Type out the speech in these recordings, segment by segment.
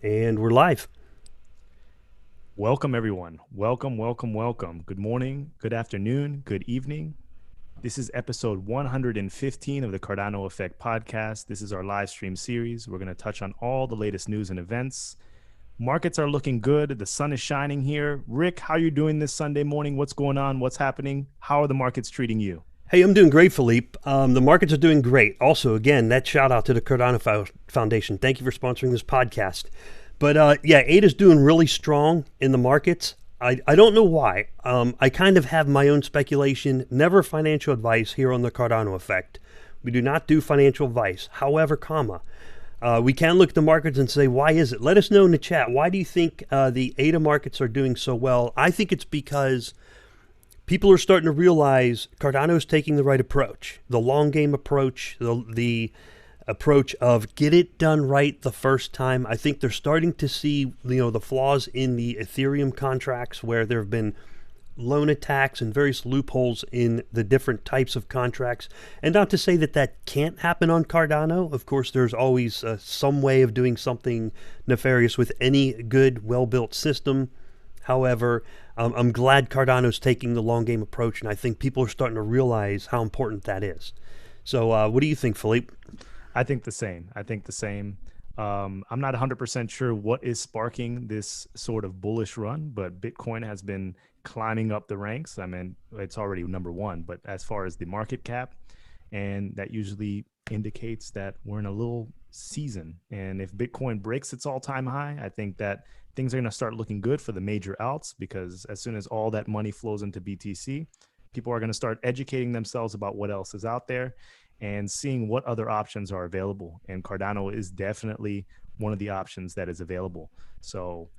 And we're live. Welcome, everyone. Welcome, welcome, welcome. Good morning, good afternoon, good evening. This is episode 115 of the Cardano Effect podcast. This is our live stream series. We're going to touch on all the latest news and events. Markets are looking good. The sun is shining here. Rick, how are you doing this Sunday morning? What's going on? What's happening? How are the markets treating you? Hey, I'm doing great, Philippe. The markets are doing great. Also, again, that shout out to the Cardano Foundation. Thank you for sponsoring this podcast. But ADA's doing really strong in the markets. I don't know why. I kind of have my own speculation. Never financial advice here on the Cardano Effect. We do not do financial advice. However, we can look at the markets and say, why is it? Let us know in the chat. Why do you think the ADA markets are doing so well? I think it's because people are starting to realize Cardano is taking the right approach, the long game approach, the approach of get it done right the first time. I think they're starting to see, the flaws in the Ethereum contracts where there have been loan attacks and various loopholes in the different types of contracts. And not to say that that can't happen on Cardano. Of course, there's always some way of doing something nefarious with any good, well-built system. However, I'm glad Cardano's taking the long game approach, and I think people are starting to realize how important that is. So what do you think, Philippe? I think the same. I'm not 100% sure what is sparking this sort of bullish run, but Bitcoin has been climbing up the ranks. I mean, it's already number one, but as far as the market cap, and that usually indicates that we're in a little season. And if Bitcoin breaks its all-time high, I think that things are going to start looking good for the major alts, because as soon as all that money flows into BTC, people are going to start educating themselves about what else is out there and seeing what other options are available. And Cardano is definitely one of the options that is available. So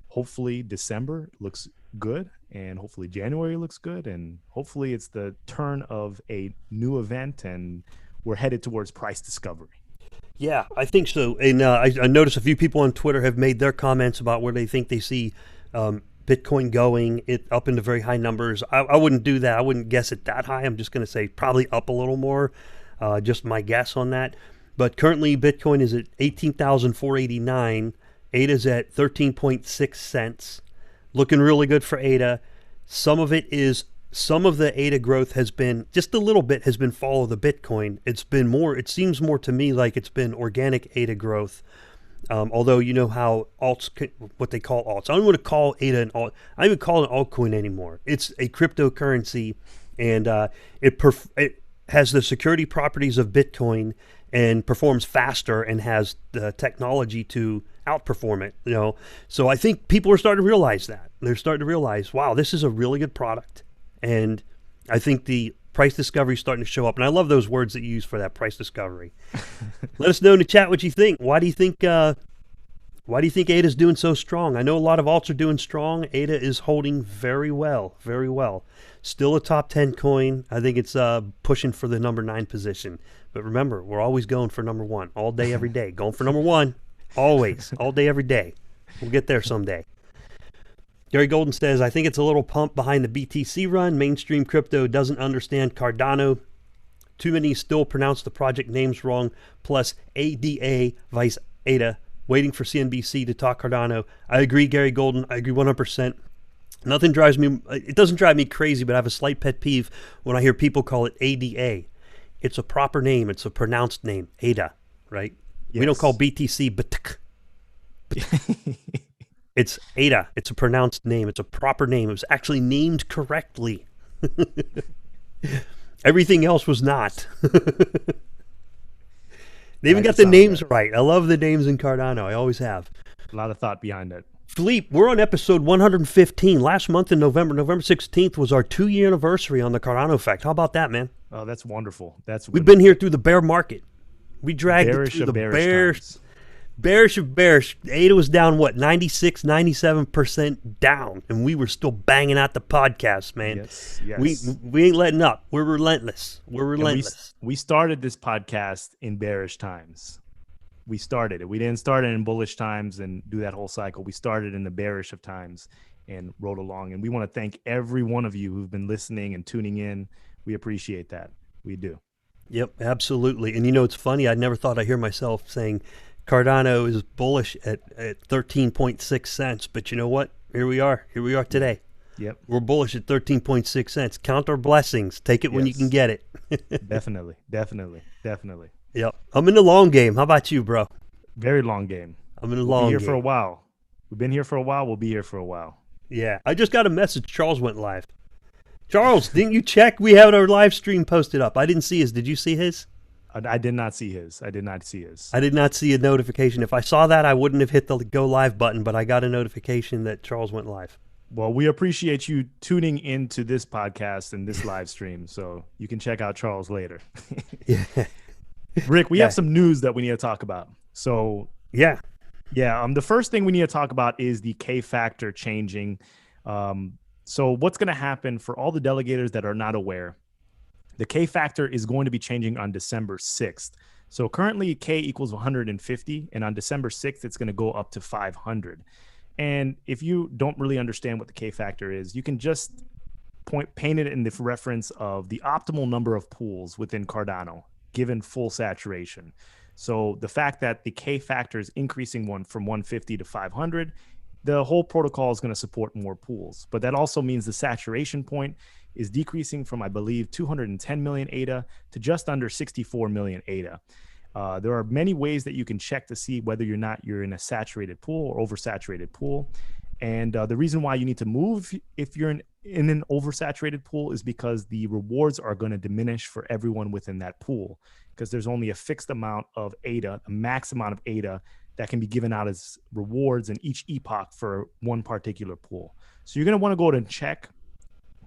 hopefully December looks good, and hopefully January looks good, and hopefully it's the turn of a new event and we're headed towards price discovery. Yeah, I think so. And I noticed a few people on Twitter have made their comments about where they think they see Bitcoin going it up into very high numbers. I wouldn't do that. I wouldn't guess it that high. I'm just going to say probably up a little more. Just my guess on that. But currently, Bitcoin is at 18,489. ADA's at 13.6 cents. Looking really good for ADA. Some of the ADA growth has been, just a little bit, has been follow the Bitcoin. It seems more to me like it's been organic ADA growth. Although you know how alts, what they call alts. I don't want to call ADA an alt. I don't even call it an altcoin anymore. It's a cryptocurrency, and it has the security properties of Bitcoin and performs faster and has the technology to outperform it. So I think people are starting to realize that. They're starting to realize, wow, this is a really good product. And I think the price discovery is starting to show up. And I love those words that you use for that, price discovery. Let us know in the chat what you think. Why do you think ADA is doing so strong? I know a lot of alts are doing strong. ADA is holding very well, very well. Still a top 10 coin. I think it's pushing for the number 9 position. But remember, we're always going for number 1 all day, every day. Going for number 1, always, all day, every day. We'll get there someday. Gary Golden says, I think it's a little pump behind the BTC run. Mainstream crypto doesn't understand Cardano. Too many still pronounce the project names wrong. Plus ADA vice ADA. Waiting for CNBC to talk Cardano. I agree, Gary Golden. I agree 100%. It doesn't drive me crazy, but I have a slight pet peeve when I hear people call it ADA. It's a proper name. It's a pronounced name. ADA, right? Yes. We don't call BTC BTC. It's ADA. It's a pronounced name. It's a proper name. It was actually named correctly. Everything else was not. They even got the names right. I love the names in Cardano. I always have. A lot of thought behind it. Philippe, we're on episode 115. Last month in November 16th was our 2-year anniversary on the Cardano Effect. How about that, man? Oh, that's wonderful. We've been here through the bear market. We dragged it through the bearish of bearish. ADA was down, 96, 97% down, and we were still banging out the podcast, man. Yes. We ain't letting up. We're relentless. We started this podcast in bearish times. We started it. We didn't start it in bullish times and do that whole cycle. We started in the bearish of times and rode along. And we want to thank every one of you who've been listening and tuning in. We appreciate that. We do. Yep, absolutely. And it's funny. I never thought I'd hear myself saying Cardano is bullish at 13.6 cents. But you know what? Here we are. Here we are today. Yep. We're bullish at 13.6 cents. Count our blessings. Take it when you can get it. Definitely. Yep. I'm in the long game. How about you, bro? Very long game. I'm in the We'll long be here game. for a while. We've been here for a while. We'll be here for a while. Yeah. I just got a message. Charles went live. Charles, didn't you check? We have our live stream posted up. I didn't see his. Did you see his? I did not see his. I did not see a notification. If I saw that, I wouldn't have hit the go live button, but I got a notification that Charles went live. Well, we appreciate you tuning into this podcast and this live stream, so you can check out Charles later. Yeah. Rick, we have some news that we need to talk about. So Yeah. the first thing we need to talk about is the K factor changing. So what's going to happen for all the delegators that are not aware? The K factor is going to be changing on December 6th. So currently K equals 150, and on December 6th, it's going to go up to 500. And if you don't really understand what the K factor is, you can just paint it in the reference of the optimal number of pools within Cardano, given full saturation. So the fact that the K factor is increasing from 150 to 500, the whole protocol is going to support more pools. But that also means the saturation point is decreasing from, I believe, 210 million ADA to just under 64 million ADA. There are many ways that you can check to see whether you're in a saturated pool or oversaturated pool. And the reason why you need to move if you're in an oversaturated pool is because the rewards are going to diminish for everyone within that pool, because there's only a fixed amount of ADA, a max amount of ADA that can be given out as rewards in each epoch for one particular pool. So you're going to want to go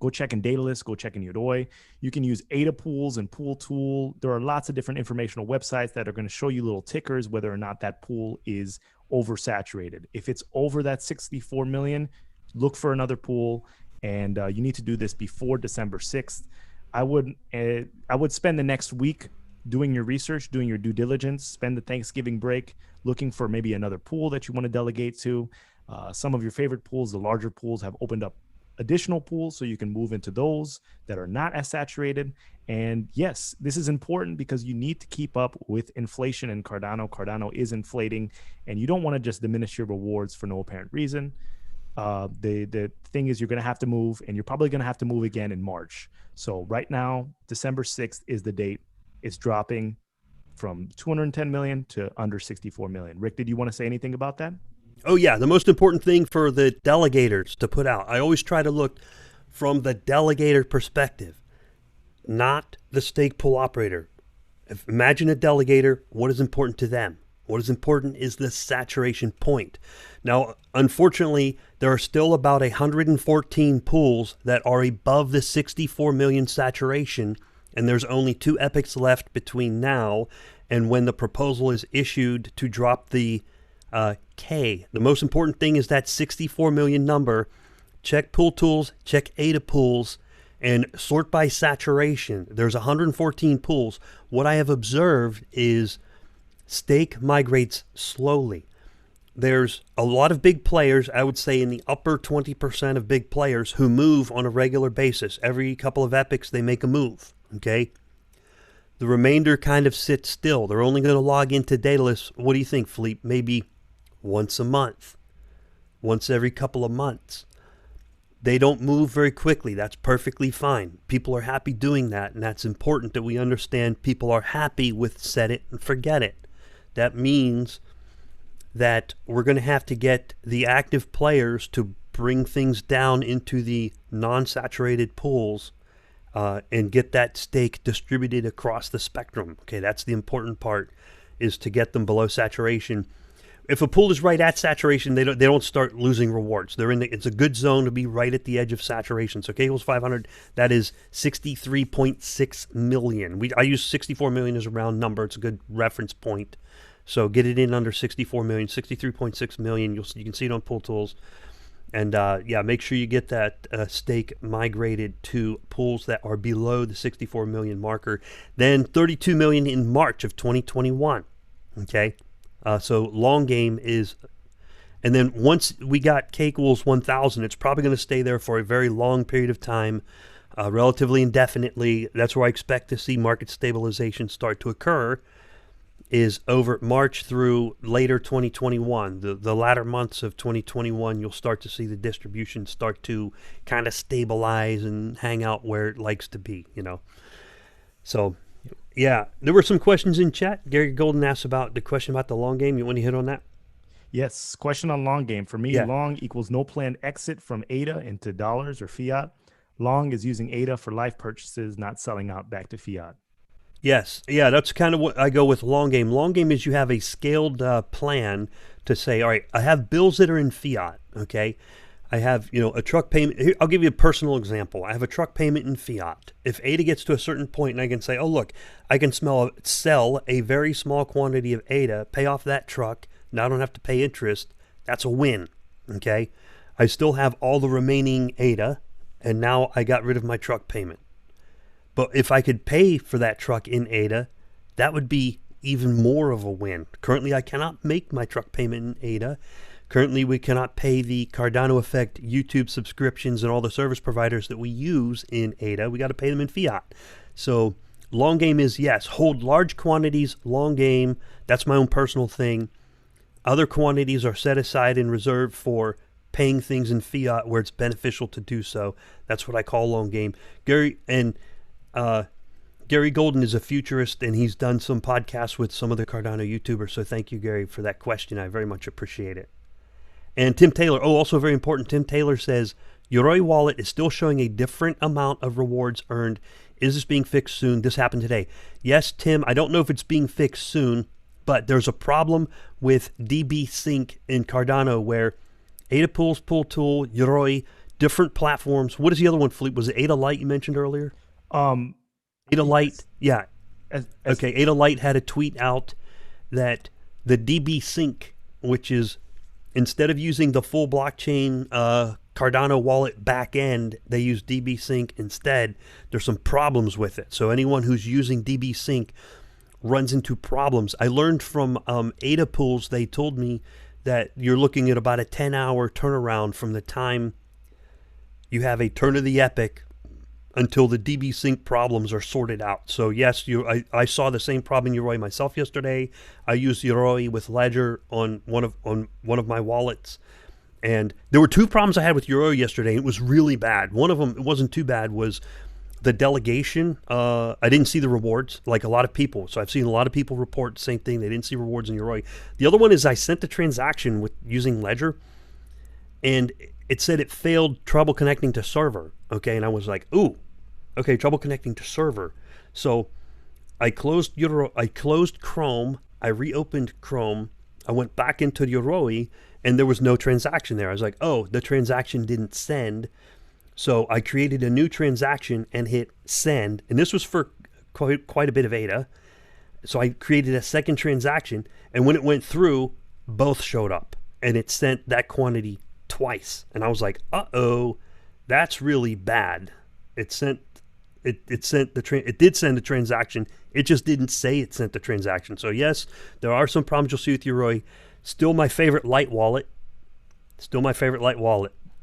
check in Datalist, go check in Yodoi. You can use ADA pools and Pool Tool. There are lots of different informational websites that are going to show you little tickers whether or not that pool is oversaturated. If it's over that 64 million, look for another pool, and you need to do this before December 6th. I would spend the next week doing your research, doing your due diligence, spend the Thanksgiving break looking for maybe another pool that you want to delegate to. Some of your favorite pools, the larger pools, have opened up additional pools, so you can move into those that are not as saturated. And yes, this is important because you need to keep up with inflation in Cardano. Cardano is inflating, and you don't want to just diminish your rewards for no apparent reason. The thing is, you're going to have to move, and you're probably going to have to move again in March. So right now, December 6th is the date. It's dropping from 210 million to under 64 million. Rick, did you want to say anything about that? Oh, yeah. The most important thing for the delegators to put out, I always try to look from the delegator perspective, not the stake pool operator. Imagine a delegator. What is important to them? What is important is the saturation point. Now, unfortunately, there are still about 114 pools that are above the 64 million saturation, and there's only 2 epochs left between now and when the proposal is issued to drop the K. The most important thing is that 64 million number. Check Pool Tools, check ADA pools, and sort by saturation. There's 114 pools. What I have observed is stake migrates slowly. There's a lot of big players, I would say in the upper 20% of big players, who move on a regular basis. Every couple of epochs, they make a move, okay? The remainder kind of sit still. They're only going to log into Datalist. What do you think, Philippe? Maybe once a month, once every couple of months. They don't move very quickly. That's perfectly fine. People are happy doing that, and that's important that we understand people are happy with set it and forget it. That means that we're going to have to get the active players to bring things down into the non-saturated pools and get that stake distributed across the spectrum. Okay, that's the important part, is to get them below saturation. If a pool is right at saturation, they don't start losing rewards. It's a good zone to be right at the edge of saturation. So K equals 500, that is 63.6 million. I use 64 million as a round number. It's a good reference point. So get it in under 64 million, 63.6 million. You can see it on Pool Tools. And make sure you get that stake migrated to pools that are below the 64 million marker. Then 32 million in March of 2021. Okay. So long game is, and then once we got K equals 1,000, it's probably going to stay there for a very long period of time, relatively indefinitely. That's where I expect to see market stabilization start to occur. is over March through later 2021. The latter months of 2021, you'll start to see the distribution start to kind of stabilize and hang out where it likes to be, So, yeah, there were some questions in chat. Gary Golden asked about the question about the long game. You want to hit on that? Yes. Question on long game. For me, Yeah. long equals no planned exit from ADA into dollars or fiat. Long is using ADA for life purchases, not selling out back to fiat. Yes. Yeah, that's kind of what I go with long game. Long game is you have a scaled plan to say, all right, I have bills that are in fiat, okay? I have, a truck payment. Here, I'll give you a personal example. I have a truck payment in fiat. If ADA gets to a certain point and I can say, oh, look, I can sell a very small quantity of ADA, pay off that truck, now I don't have to pay interest, that's a win, okay? I still have all the remaining ADA, and now I got rid of my truck payment. But if I could pay for that truck in ADA, that would be even more of a win. Currently, I cannot make my truck payment in ADA. Currently, we cannot pay the Cardano Effect YouTube subscriptions and all the service providers that we use in ADA. We got to pay them in fiat. So long game is, yes, hold large quantities, long game. That's my own personal thing. Other quantities are set aside and reserved for paying things in fiat where it's beneficial to do so. That's what I call long game. Gary Golden is a futurist, and he's done some podcasts with some of the Cardano YouTubers. So thank you, Gary, for that question. I very much appreciate it. And Tim Taylor, also very important, Tim Taylor says, Yoroi wallet is still showing a different amount of rewards earned. Is this being fixed soon? This happened today. Yes, Tim, I don't know if it's being fixed soon, but there's a problem with DB Sync in Cardano where ADA Pools, Pool Tool, Yoroi, different platforms. What is the other one, Philippe? Was it ADA Lite you mentioned earlier? ADA Lite, yeah. Okay, ADA Lite had a tweet out that the DB Sync, which is instead of using the full blockchain Cardano wallet back end, they use DB Sync instead. There's some problems with it. So anyone who's using DB Sync runs into problems. I learned from ADA Pools, they told me that you're looking at about a 10-hour turnaround from the time you have a turn of the epoch until the DB Sync problems are sorted out. So yes, I saw the same problem in Yoroi myself yesterday. I used Yoroi with Ledger on one of my wallets, and there were two problems I had with Yoroi yesterday. It was really bad. One of them, it wasn't too bad, was the delegation. I didn't see the rewards like a lot of people. So I've seen a lot of people report the same thing. They didn't see rewards in Yoroi. The other one is I sent the transaction with using Ledger, and it said it failed trouble connecting to server. Okay, and I was like, ooh, okay, trouble connecting to server. So I closed Chrome. I reopened Chrome. I went back into Yoroi, and there was no transaction there. I was like, oh, the transaction didn't send. So I created a new transaction and hit send. And this was for quite a bit of ADA. So I created a second transaction. And when it went through, both showed up. And it sent that quantity twice. And I was like, uh-oh, that's really bad. It did send the transaction. It just didn't say it sent the transaction. So yes, there are some problems you'll see with Yoroi. Still my favorite light wallet.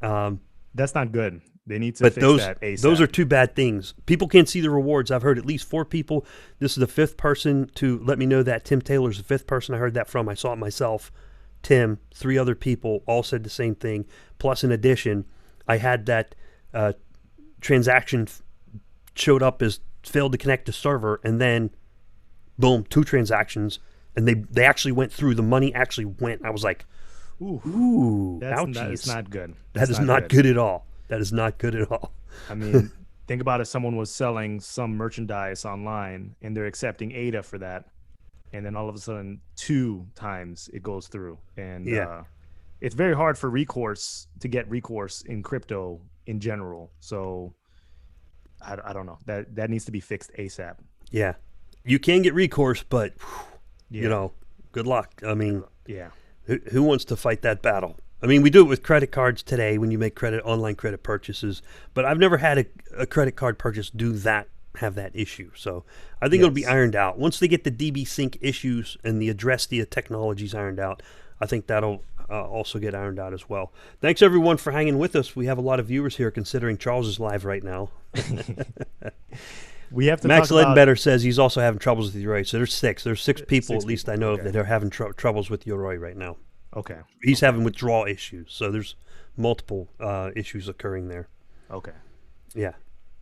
That's not good. They need to fix that ASAP. Those are two bad things. People can't see the rewards. I've heard at least 4 people. This is the 5th person to let me know that. Tim Taylor's the 5th person I heard that from. I saw it myself. Tim, 3 other people all said the same thing. Plus, in addition, I had that transaction showed up as failed to connect to server, and then boom, 2 transactions, and they actually went through. The money actually went. I was like, ooh, that's not good. That is not good at all. That is not good at all. I mean, think about if someone was selling some merchandise online and they're accepting ADA for that, and then all of a sudden 2 times it goes through. And it's very hard for to get recourse in crypto in general. So I don't know. That needs to be fixed ASAP. Yeah. You can get recourse, but good luck. I mean, who wants to fight that battle? I mean, we do it with credit cards today when you make online credit purchases, but I've never had a credit card purchase have that issue. So I think it'll be ironed out. Once they get the DB Sync issues and the Address-Dia technologies ironed out, I think that'll also get ironed out as well. Thanks, everyone, for hanging with us. We have a lot of viewers here considering Charles is live right now. We have to Max talk about Ledenbetter says he's also having troubles with Yoroi. So there's six. There's six people six at least I people. know of Okay. that are having troubles with Yoroi right now. Okay. He's Okay. having withdrawal issues. So there's multiple issues occurring there. Okay. Yeah.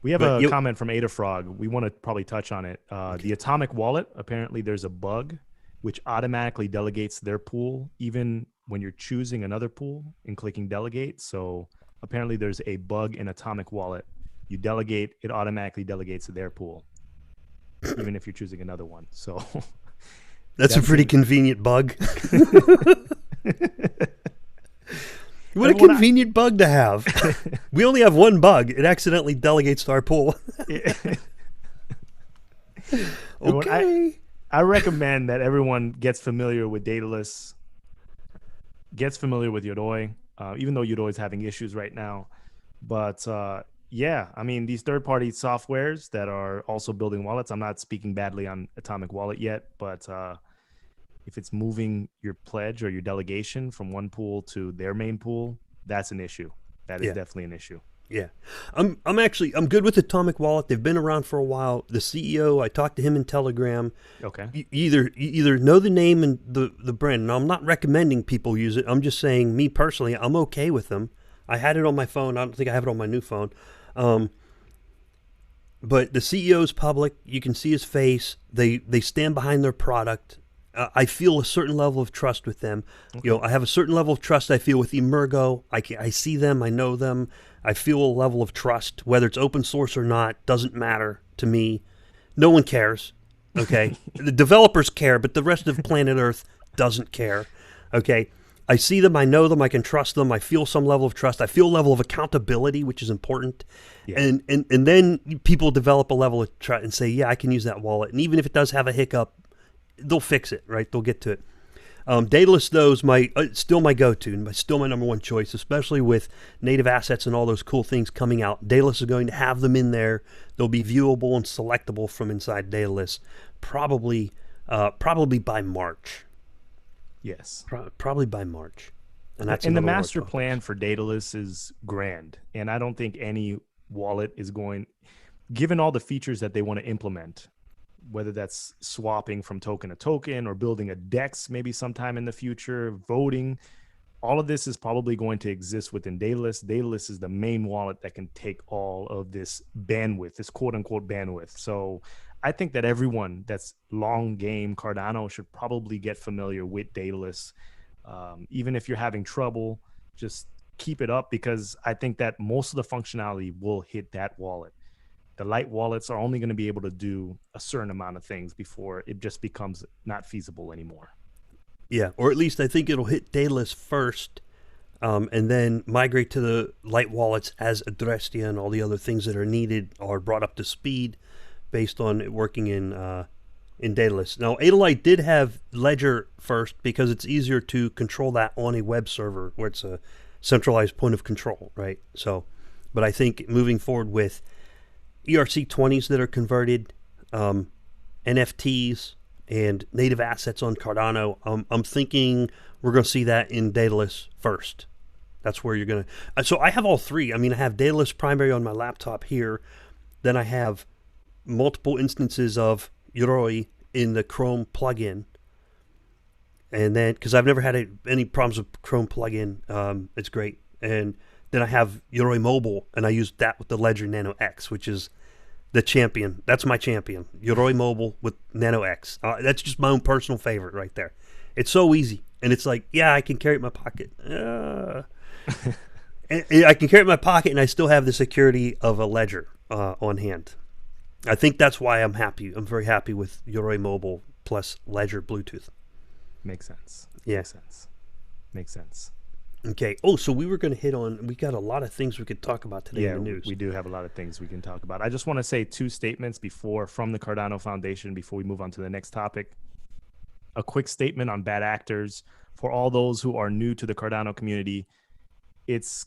We have But a you, comment from Ada Frog. We want to probably touch on it. The Atomic Wallet, apparently there's a bug which automatically delegates their pool even when you're choosing another pool and clicking delegate. So apparently there's a bug in Atomic Wallet. You delegate, it automatically delegates to their pool, even if you're choosing another one. So that's a pretty convenient bug. What a convenient bug to have. We only have one bug. It accidentally delegates to our pool. Okay. I recommend that everyone gets familiar with Daedalus, gets familiar with Yoroi, even though Yoroi is having issues right now. But yeah, I mean, these third-party softwares that are also building wallets, I'm not speaking badly on Atomic Wallet yet, but if it's moving your pledge or your delegation from one pool to their main pool, that's an issue. That is definitely an issue. Yeah. I'm good with Atomic Wallet. They've been around for a while. The CEO, I talked to him in Telegram. Okay. You either know the name and the brand. Now, I'm not recommending people use it. I'm just saying, me personally, I'm okay with them. I had it on my phone. I don't think I have it on my new phone. But the CEO's public. You can see his face. They stand behind their product. I feel a certain level of trust with them. Okay. I have a certain level of trust I feel with Emergo. I see them. I know them. I feel a level of trust. Whether it's open source or not doesn't matter to me. No one cares. Okay? The developers care, but the rest of planet Earth doesn't care. Okay? I see them. I know them. I can trust them. I feel some level of trust. I feel a level of accountability, which is important. Yeah. And then people develop a level of trust and say, yeah, I can use that wallet. And even if it does have a hiccup, they'll fix it, right? They'll get to it. Daedalus, though, is still my go-to, still my number one choice, especially with native assets and all those cool things coming out. Daedalus is going to have them in there. They'll be viewable and selectable from inside Daedalus, probably by March. Yes, probably by March. And the master plan for Daedalus is grand, and I don't think any wallet is going, given all the features that they want to implement, whether that's swapping from token to token or building a DEX maybe sometime in the future, voting, all of this is probably going to exist within Daedalus. Daedalus is the main wallet that can take all of this bandwidth, this quote unquote bandwidth. So I think that everyone that's long game Cardano should probably get familiar with Daedalus. Even if you're having trouble, just keep it up, because I think that most of the functionality will hit that wallet. The light wallets are only going to be able to do a certain amount of things before it just becomes not feasible anymore. Yeah, or at least I think it'll hit Daedalus first, and then migrate to the light wallets as Adrestia and all the other things that are needed are brought up to speed based on it working in Daedalus. Now, Adalite did have Ledger first because it's easier to control that on a web server where it's a centralized point of control, right? So, but I think moving forward with ERC20s that are converted, NFTs, and native assets on Cardano, I'm thinking we're going to see that in Daedalus first. That's where you're going to... So I have all three. I mean, I have Daedalus primary on my laptop here. Then I have multiple instances of Yoroi in the Chrome plugin. And then, because I've never had any problems with Chrome plugin, it's great. And then I have Yoroi Mobile, and I use that with the Ledger Nano X, which is the champion. That's my champion. Yoroi Mobile with Nano X. That's just my own personal favorite right there. It's so easy. And it's like, yeah, I can carry it in my pocket. And I can carry it in my pocket, and I still have the security of a Ledger on hand. I think that's why I'm happy. I'm very happy with Yoroi Mobile plus Ledger Bluetooth. Makes sense. Yeah. Makes sense. Okay. Oh, so we were going to hit on, we got a lot of things we could talk about today in the news. We do have a lot of things we can talk about. I just want to say two statements from the Cardano Foundation before we move on to the next topic. A quick statement on bad actors. For all those who are new to the Cardano community, it's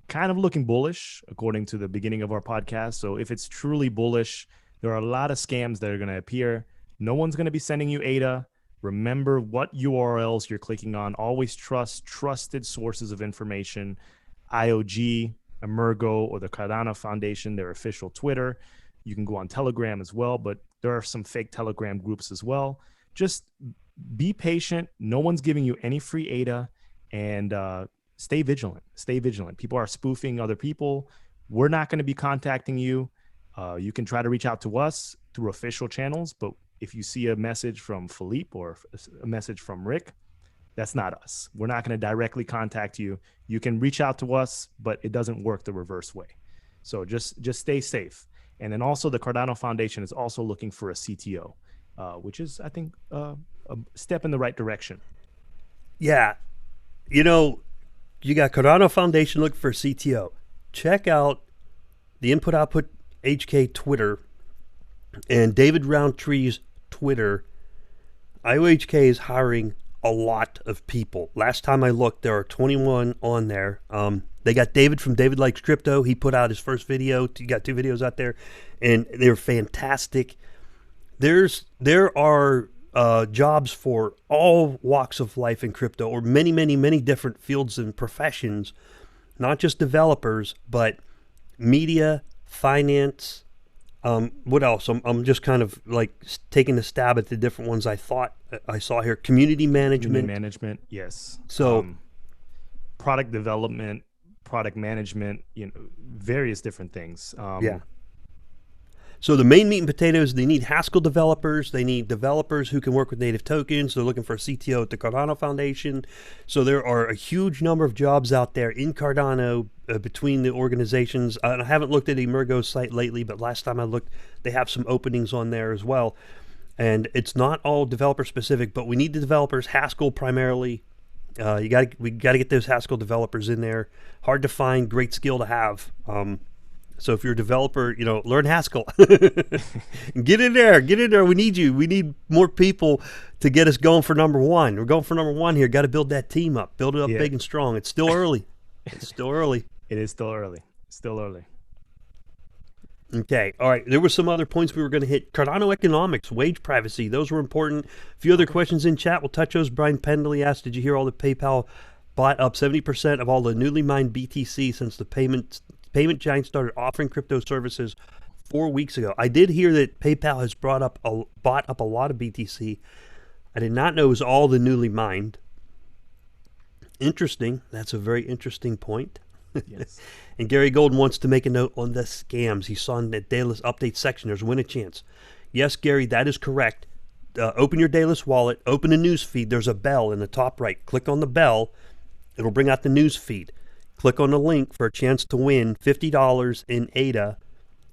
kind of looking bullish according to the beginning of our podcast. So if it's truly bullish, there are a lot of scams that are going to appear. No one's going to be sending you ADA. Remember what URLs you're clicking on. Always trust trusted sources of information. IOG, Emergo, or the Cardano Foundation, their official Twitter. You can go on Telegram as well, but there are some fake Telegram groups as well. Just be patient. No one's giving you any free ADA, and stay vigilant. Stay vigilant. People are spoofing other people. We're not going to be contacting you. You can try to reach out to us through official channels, but if you see a message from Philippe or a message from Rick, that's not us. We're not going to directly contact you. You can reach out to us, but it doesn't work the reverse way. So just stay safe. And then also the Cardano Foundation is also looking for a CTO, which is, I think, a step in the right direction. Yeah. You know, you got Cardano Foundation looking for a CTO. Check out the Input Output HK Twitter and David Roundtree's Twitter. IOHK is hiring a lot of people. Last time I looked, there are 21 on there. They got David from David Likes Crypto. He put out his first video. He got 2 videos out there, and they're fantastic. There are jobs for all walks of life in crypto, or many, many, many different fields and professions, not just developers, but media, finance. What else? I'm just kind of like taking a stab at the different ones I thought I saw here. Community management. Yes. So product development, product management, various different things. Yeah. So the main meat and potatoes, they need Haskell developers. They need developers who can work with native tokens. They're looking for a CTO at the Cardano Foundation. So there are a huge number of jobs out there in Cardano between the organizations. I haven't looked at Emergo's site lately, but last time I looked, they have some openings on there as well. And it's not all developer specific, but we need the developers, Haskell primarily. We got to get those Haskell developers in there. Hard to find, great skill to have. So if you're a developer, learn Haskell. Get in there. We need you. We need more people to get us going for number one. We're going for number one here. Got to build that team up. Build it up big and strong. It's still early. It is still early. Still early. Okay. All right. There were some other points we were going to hit. Cardano Economics, wage privacy. Those were important. A few other questions in chat. We'll touch those. Brian Pendley asked, did you hear all the PayPal bought up 70% of all the newly mined BTC since the payment giant started offering crypto services 4 weeks ago? I did hear that PayPal has bought up a lot of BTC. I did not know it was all the newly mined. Interesting. That's a very interesting point. Yes. And Gary Golden wants to make a note on the scams. He saw in the Daedalus update section, there's win a chance. Yes, Gary, that is correct. Open your Daedalus wallet, open a news feed. There's a bell in the top right. Click on the bell. It'll bring out the news feed. Click on the link for a chance to win $50 in ADA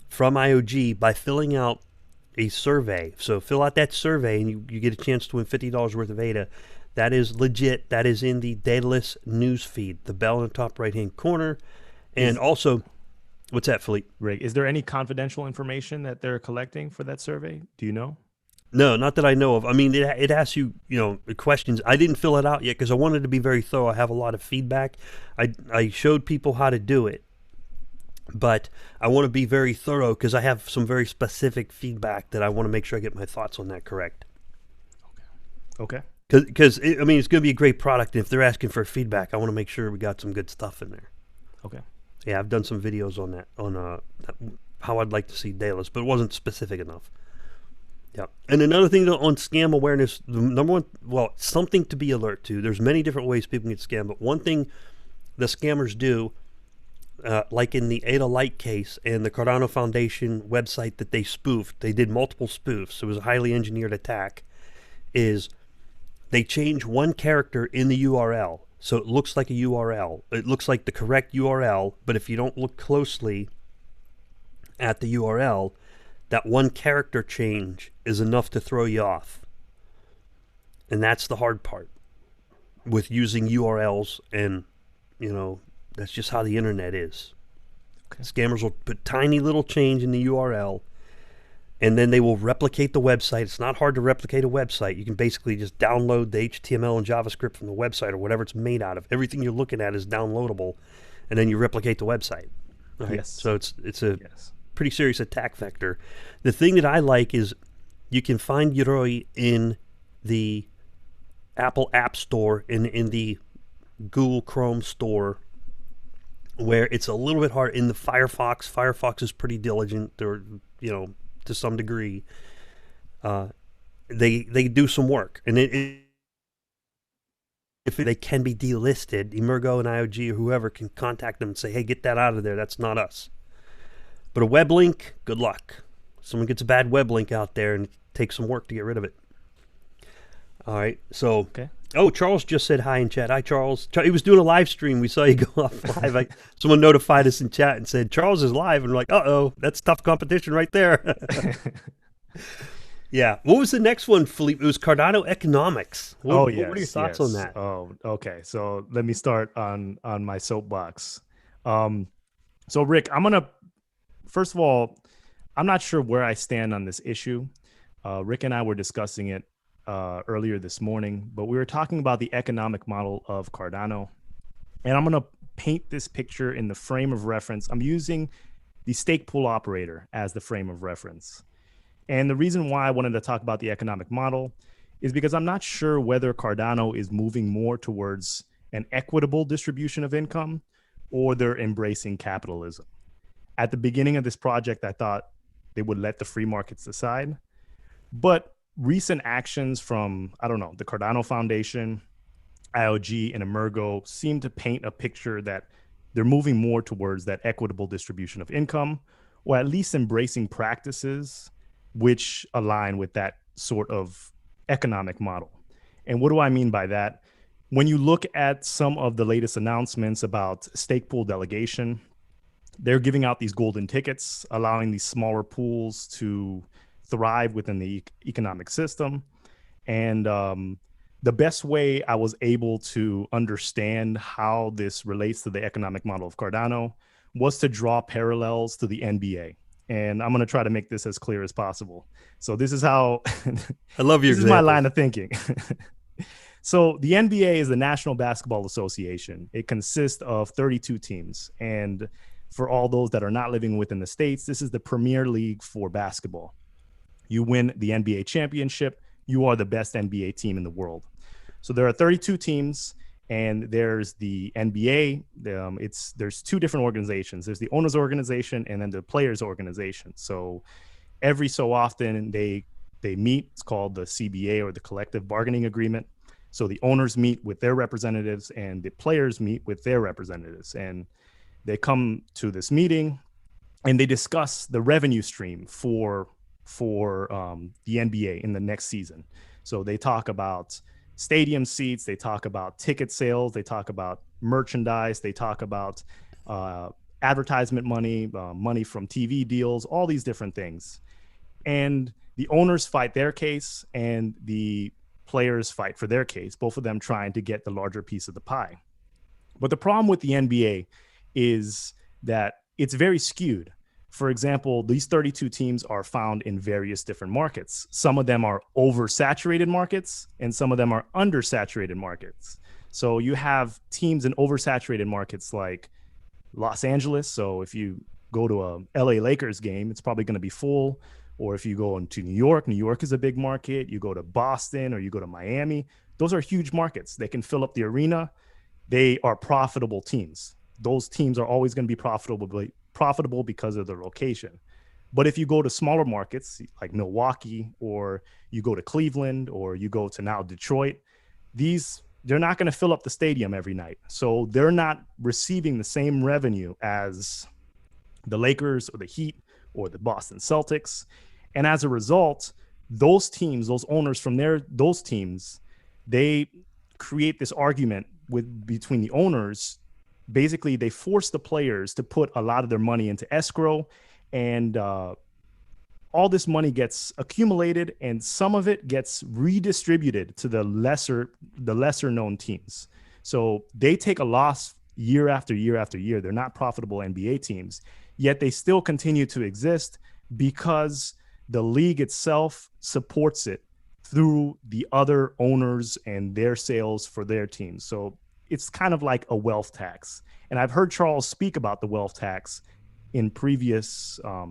from IOG by filling out a survey. So fill out that survey and you get a chance to win $50 worth of ADA. That is legit. That is in the Daedalus news feed. The bell in the top right-hand corner. And also, what's that, Philippe? Rick, is there any confidential information that they're collecting for that survey? Do you know? No, not that I know of. I mean, it asks you, questions. I didn't fill it out yet because I wanted to be very thorough. I have a lot of feedback. I showed people how to do it, but I want to be very thorough because I have some very specific feedback that I want to make sure I get my thoughts on that correct. Okay. Because it's going to be a great product. And if they're asking for feedback, I want to make sure we got some good stuff in there. Okay. Yeah, I've done some videos on that, on how I'd like to see Daedalus, but it wasn't specific enough. Yeah. And another thing on scam awareness, the number one, something to be alert to. There's many different ways people get scammed, but one thing the scammers do, like in the Ada Light case and the Cardano Foundation website that they spoofed, they did multiple spoofs. It was a highly engineered attack, is they change one character in the URL. So it looks like a URL. It looks like the correct URL, but if you don't look closely at the URL, that one character change is enough to throw you off. And that's the hard part with using URLs, and that's just how the internet is. Okay. Scammers will put tiny little change in the URL, and then they will replicate the website. It's not hard to replicate a website. You can basically just download the HTML and JavaScript from the website or whatever it's made out of. Everything you're looking at is downloadable, and then you replicate the website. Right? Yes. So it's a pretty serious attack vector. The thing that I like is you can find Yoroi in the Apple App Store, in the Google Chrome Store, where it's a little bit hard in the Firefox. Firefox is pretty diligent, or to some degree. Uh, they do some work, and if they can be delisted, Emergo and IOG or whoever can contact them and say, "Hey, get that out of there. That's not us." But a web link, good luck. Someone gets a bad web link out there, and it takes some work to get rid of it. All right, so Okay. oh, Charles just said hi in chat. Hi, Charles. He was doing a live stream. We saw you go off live. Someone notified us in chat and said Charles is live, and we're like, uh-oh, that's tough competition right there. Yeah. What was the next one, Philippe? It was Cardano Economics. Oh What were your thoughts on that? Oh, okay. So let me start on my soapbox. So Rick, I'm gonna first of all, I'm not sure where I stand on this issue. Rick and I were discussing it earlier this morning, but we were talking about the economic model of Cardano, and I'm gonna paint this picture in the frame of reference. I'm using the stake pool operator as the frame of reference. And the reason why I wanted to talk about the economic model is because I'm not sure whether Cardano is moving more towards an equitable distribution of income or they're embracing capitalism. At the beginning of this project, I thought they would let the free markets decide. But recent actions from, I don't know, the Cardano Foundation, IOG, and Emergo seem to paint a picture that they're moving more towards that equitable distribution of income, or at least embracing practices which align with that sort of economic model. And what do I mean by that? When you look at some of the latest announcements about stake pool delegation, they're giving out these golden tickets, allowing these smaller pools to thrive within the economic system. And the best way I was able to understand how this relates to the economic model of Cardano was to draw parallels to the NBA. And I'm going to try to make this as clear as possible. So this is how I love your this is my examples. line of thinking. So the NBA is the National Basketball Association. It consists of 32 teams. And for all those that are not living within the States, this is the premier league for basketball. You win the NBA championship, you are the best NBA team in the world. So there are 32 teams, and there's the NBA. There's two different organizations. There's the owners organization and then the players organization. So every so often they meet. It's called the CBA, or the collective bargaining agreement. So the owners meet with their representatives and the players meet with their representatives, and they come to this meeting and they discuss the revenue stream for the NBA in the next season. So they talk about stadium seats, they talk about ticket sales, they talk about merchandise, they talk about advertisement money, money from TV deals, all these different things. And the owners fight their case and the players fight for their case, both of them trying to get the larger piece of the pie. But the problem with the NBA is that it's very skewed. For example, these 32 teams are found in various different markets. Some of them are oversaturated markets and some of them are undersaturated markets. So you have teams in oversaturated markets like Los Angeles. So if you go to a LA Lakers game, it's probably going to be full. Or if you go into New York is a big market. You go to Boston or you go to Miami, those are huge markets. They can fill up the arena. They are profitable teams. Those teams are always going to be profitable because of their location. But if you go to smaller markets like Milwaukee, or you go to Cleveland, or you go to now Detroit, they're not going to fill up the stadium every night. So they're not receiving the same revenue as the Lakers or the Heat or the Boston Celtics. And as a result, those teams, those owners from those teams, they create this argument between the owners. Basically, they force the players to put a lot of their money into escrow, and all this money gets accumulated, and some of it gets redistributed to the lesser known teams. So they take a loss year after year after year. They're not profitable NBA teams, yet they still continue to exist because the league itself supports it through the other owners and their sales for their teams. So it's kind of like a wealth tax. And I've heard Charles speak about the wealth tax in previous, I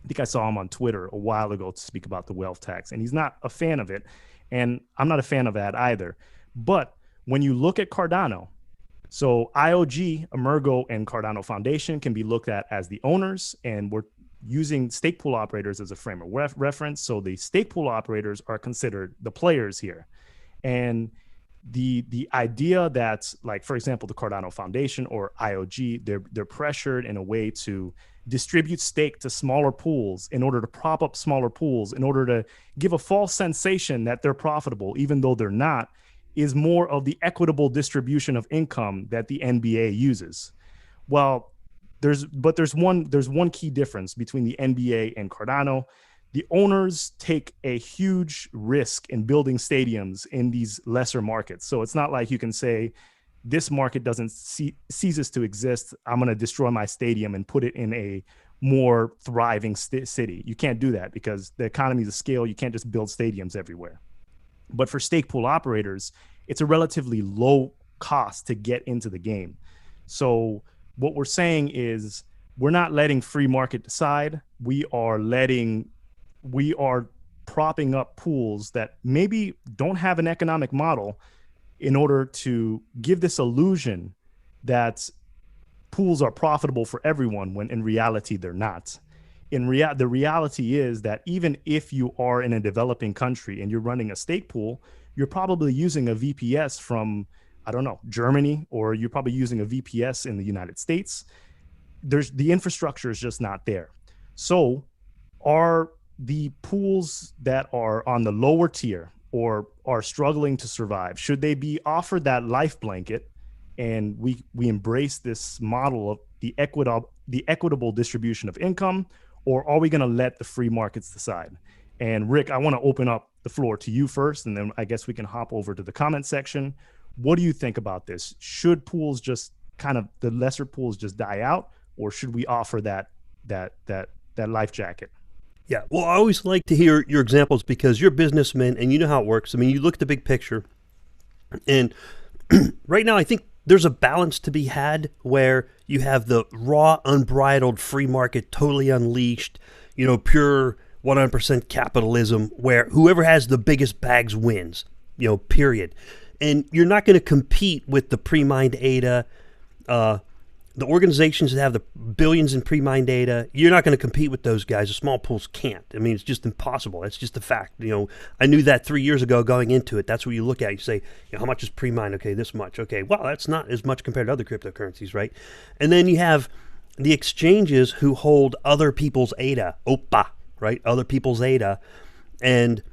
think I saw him on Twitter a while ago to speak about the wealth tax, and he's not a fan of it. And I'm not a fan of that either. But when you look at Cardano, So IOG, Emergo, and Cardano Foundation can be looked at as the owners, and we're using stake pool operators as a frame of reference. So the stake pool operators are considered the players here. And the idea that, like, for example, the Cardano Foundation or IOG, they're pressured in a way to distribute stake to smaller pools in order to prop up smaller pools, in order to give a false sensation that they're profitable, even though they're not, is more of the equitable distribution of income that the NBA uses. Well, there's one key difference between the NBA and Cardano. The owners take a huge risk in building stadiums in these lesser markets. So it's not like you can say, this market doesn't ceases to exist, I'm going to destroy my stadium and put it in a more thriving city. You can't do that because the economies of scale, you can't just build stadiums everywhere. But for stake pool operators, it's a relatively low cost to get into the game. So what we're saying is, we're not letting free market decide. We are propping up pools that maybe don't have an economic model in order to give this illusion that pools are profitable for everyone, when in reality they're not. The reality is that even if you are in a developing country and you're running a stake pool, you're probably using a VPS from, I don't know, Germany, or you're probably using a VPS in the United States. The infrastructure is just not there. So are the pools that are on the lower tier or are struggling to survive, should they be offered that life blanket, and we embrace this model of the equitable distribution of income, or are we going to let the free markets decide? And Rick, I want to open up the floor to you first, and then I guess we can hop over to the comment section. What do you think about this? Should pools just the lesser pools just die out, or should we offer that life jacket? Yeah, well, I always like to hear your examples because you're a businessman and you know how it works. I mean, you look at the big picture, and right now I think there's a balance to be had where you have the raw, unbridled free market, totally unleashed, pure 100% capitalism, where whoever has the biggest bags wins, period. And you're not going to compete with the pre-mined ADA, the organizations that have the billions in pre-mined data. You're not going to compete with those guys. The small pools can't. I mean, it's just impossible. That's just a fact. I knew that 3 years ago going into it. That's what you look at. You say, how much is pre-mined? Okay, this much. Okay, well, that's not as much compared to other cryptocurrencies, right? And then you have the exchanges who hold other people's ADA, OPA, right? Other people's ADA. And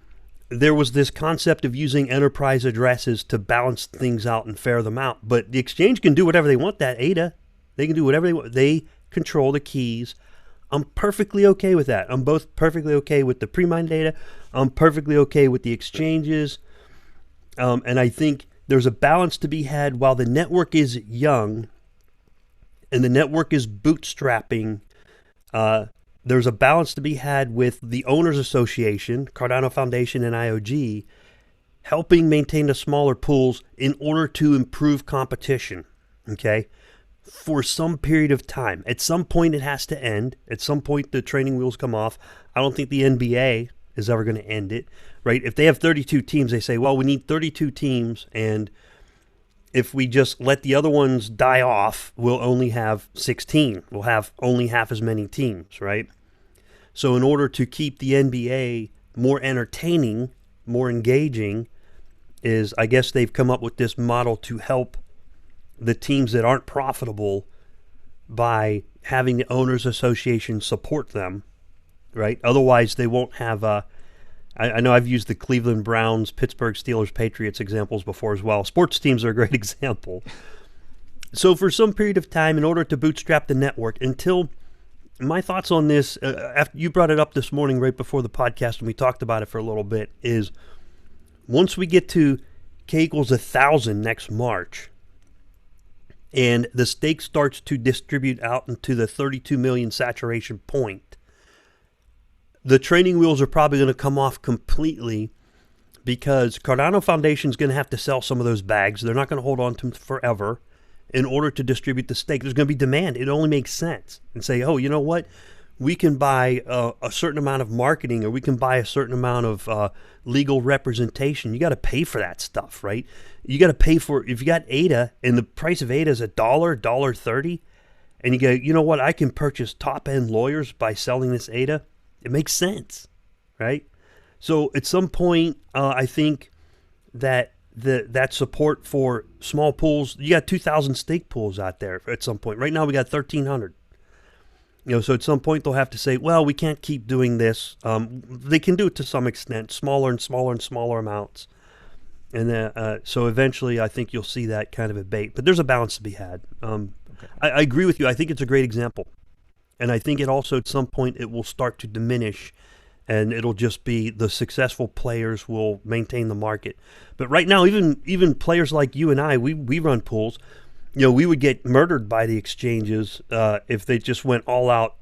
there was this concept of using enterprise addresses to balance things out and fair them out. But the exchange can do whatever they want, that ADA. They can do whatever they want. They control the keys. I'm perfectly okay with that. I'm both perfectly okay with the pre-mined data. I'm perfectly okay with the exchanges. And I think there's a balance to be had while the network is young and the network is bootstrapping. There's a balance to be had with the Owners Association, Cardano Foundation, and IOG helping maintain the smaller pools in order to improve competition, okay? For some period of time. At some point it has to end. At some point the training wheels come off. I don't think the NBA is ever going to end it, right? If they have 32 teams, they say, well, we need 32 teams, and if we just let the other ones die off, we'll only have 16. We'll have only half as many teams, right? So in order to keep the NBA more entertaining, more engaging, I guess they've come up with this model to help the teams that aren't profitable by having the Owners Association support them, right? Otherwise, they won't have I know I've used the Cleveland Browns, Pittsburgh Steelers, Patriots examples before as well. Sports teams are a great example. So for some period of time, in order to bootstrap the network, until my thoughts on this, after you brought it up this morning right before the podcast and we talked about it for a little bit, is once we get to K equals 1,000 next March, and the stake starts to distribute out into the 32 million saturation point, the training wheels are probably going to come off completely because Cardano Foundation is going to have to sell some of those bags. They're not going to hold on to them forever in order to distribute the stake. There's going to be demand. It only makes sense. And say, oh, you know what? we can buy a certain amount of marketing, or we can buy a certain amount of legal representation. You got to pay for that stuff, right? You got to pay for, if you got ADA and the price of ADA is $1.30, and you go, you know what, I can purchase top end lawyers by selling this ADA. It makes sense, right? So at some point, I think that that support for small pools, you got 2,000 stake pools out there at some point. Right now we got 1,300. So at some point they'll have to say, well, we can't keep doing this. They can do it to some extent, smaller and smaller and smaller amounts. And then, so eventually I think you'll see that kind of abate. But there's a balance to be had. I agree with you. I think it's a great example. And I think it also, at some point, it will start to diminish, and it'll just be the successful players will maintain the market. But right now, even players like you and I, we run pools. We would get murdered by the exchanges if they just went all out,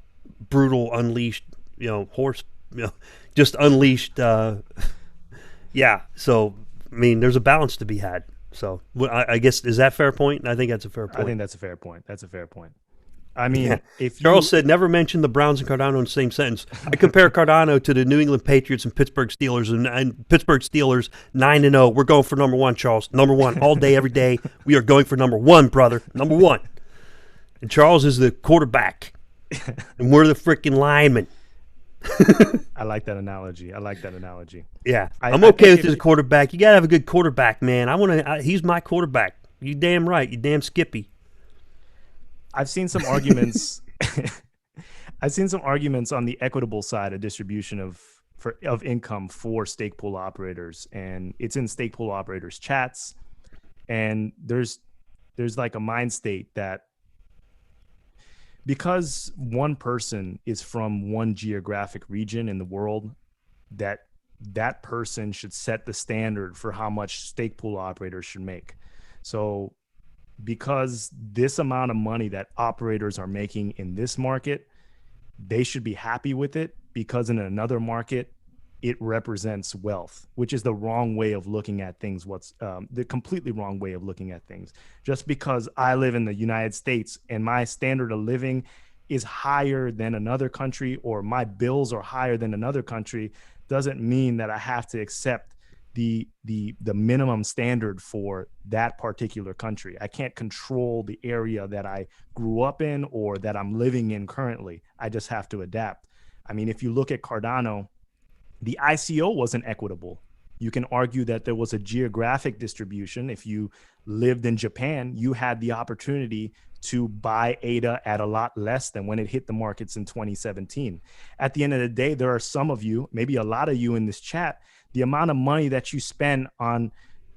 brutal, unleashed, horse, just unleashed. Yeah. So, I mean, there's a balance to be had. So, I guess, is that a fair point? I think that's a fair point. I think that's a fair point. I mean, if Charles said, never mention the Browns and Cardano in the same sentence. I compare Cardano to the New England Patriots and Pittsburgh Steelers, and Pittsburgh Steelers 9-0. We're going for number one, Charles. Number one, all day, every day. We are going for number one, brother. Number one. And Charles is the quarterback, and we're the freaking linemen. I like that analogy. Yeah, I'm okay with his quarterback. You gotta have a good quarterback, man. He's my quarterback. You damn right. You damn Skippy. I've seen some arguments. I've seen some arguments on the equitable side of distribution of income for stake pool operators, and it's in stake pool operators chats. And there's like a mind state that because one person is from one geographic region in the world, that person should set the standard for how much stake pool operators should make. So because this amount of money that operators are making in this market, they should be happy with it, because in another market, it represents wealth, which is the wrong way of looking at things. The completely wrong way of looking at things. Just because I live in the United States and my standard of living is higher than another country, or my bills are higher than another country, doesn't mean that I have to accept the minimum standard for that particular country. I can't control the area that I grew up in or that I'm living in currently. I just have to adapt. I mean, if you look at Cardano, the ICO wasn't equitable. You can argue that there was a geographic distribution. If you lived in Japan, you had the opportunity to buy ADA at a lot less than when it hit the markets in 2017. At the end of the day, there are some of you, maybe a lot of you in this chat, the amount of money that you spend on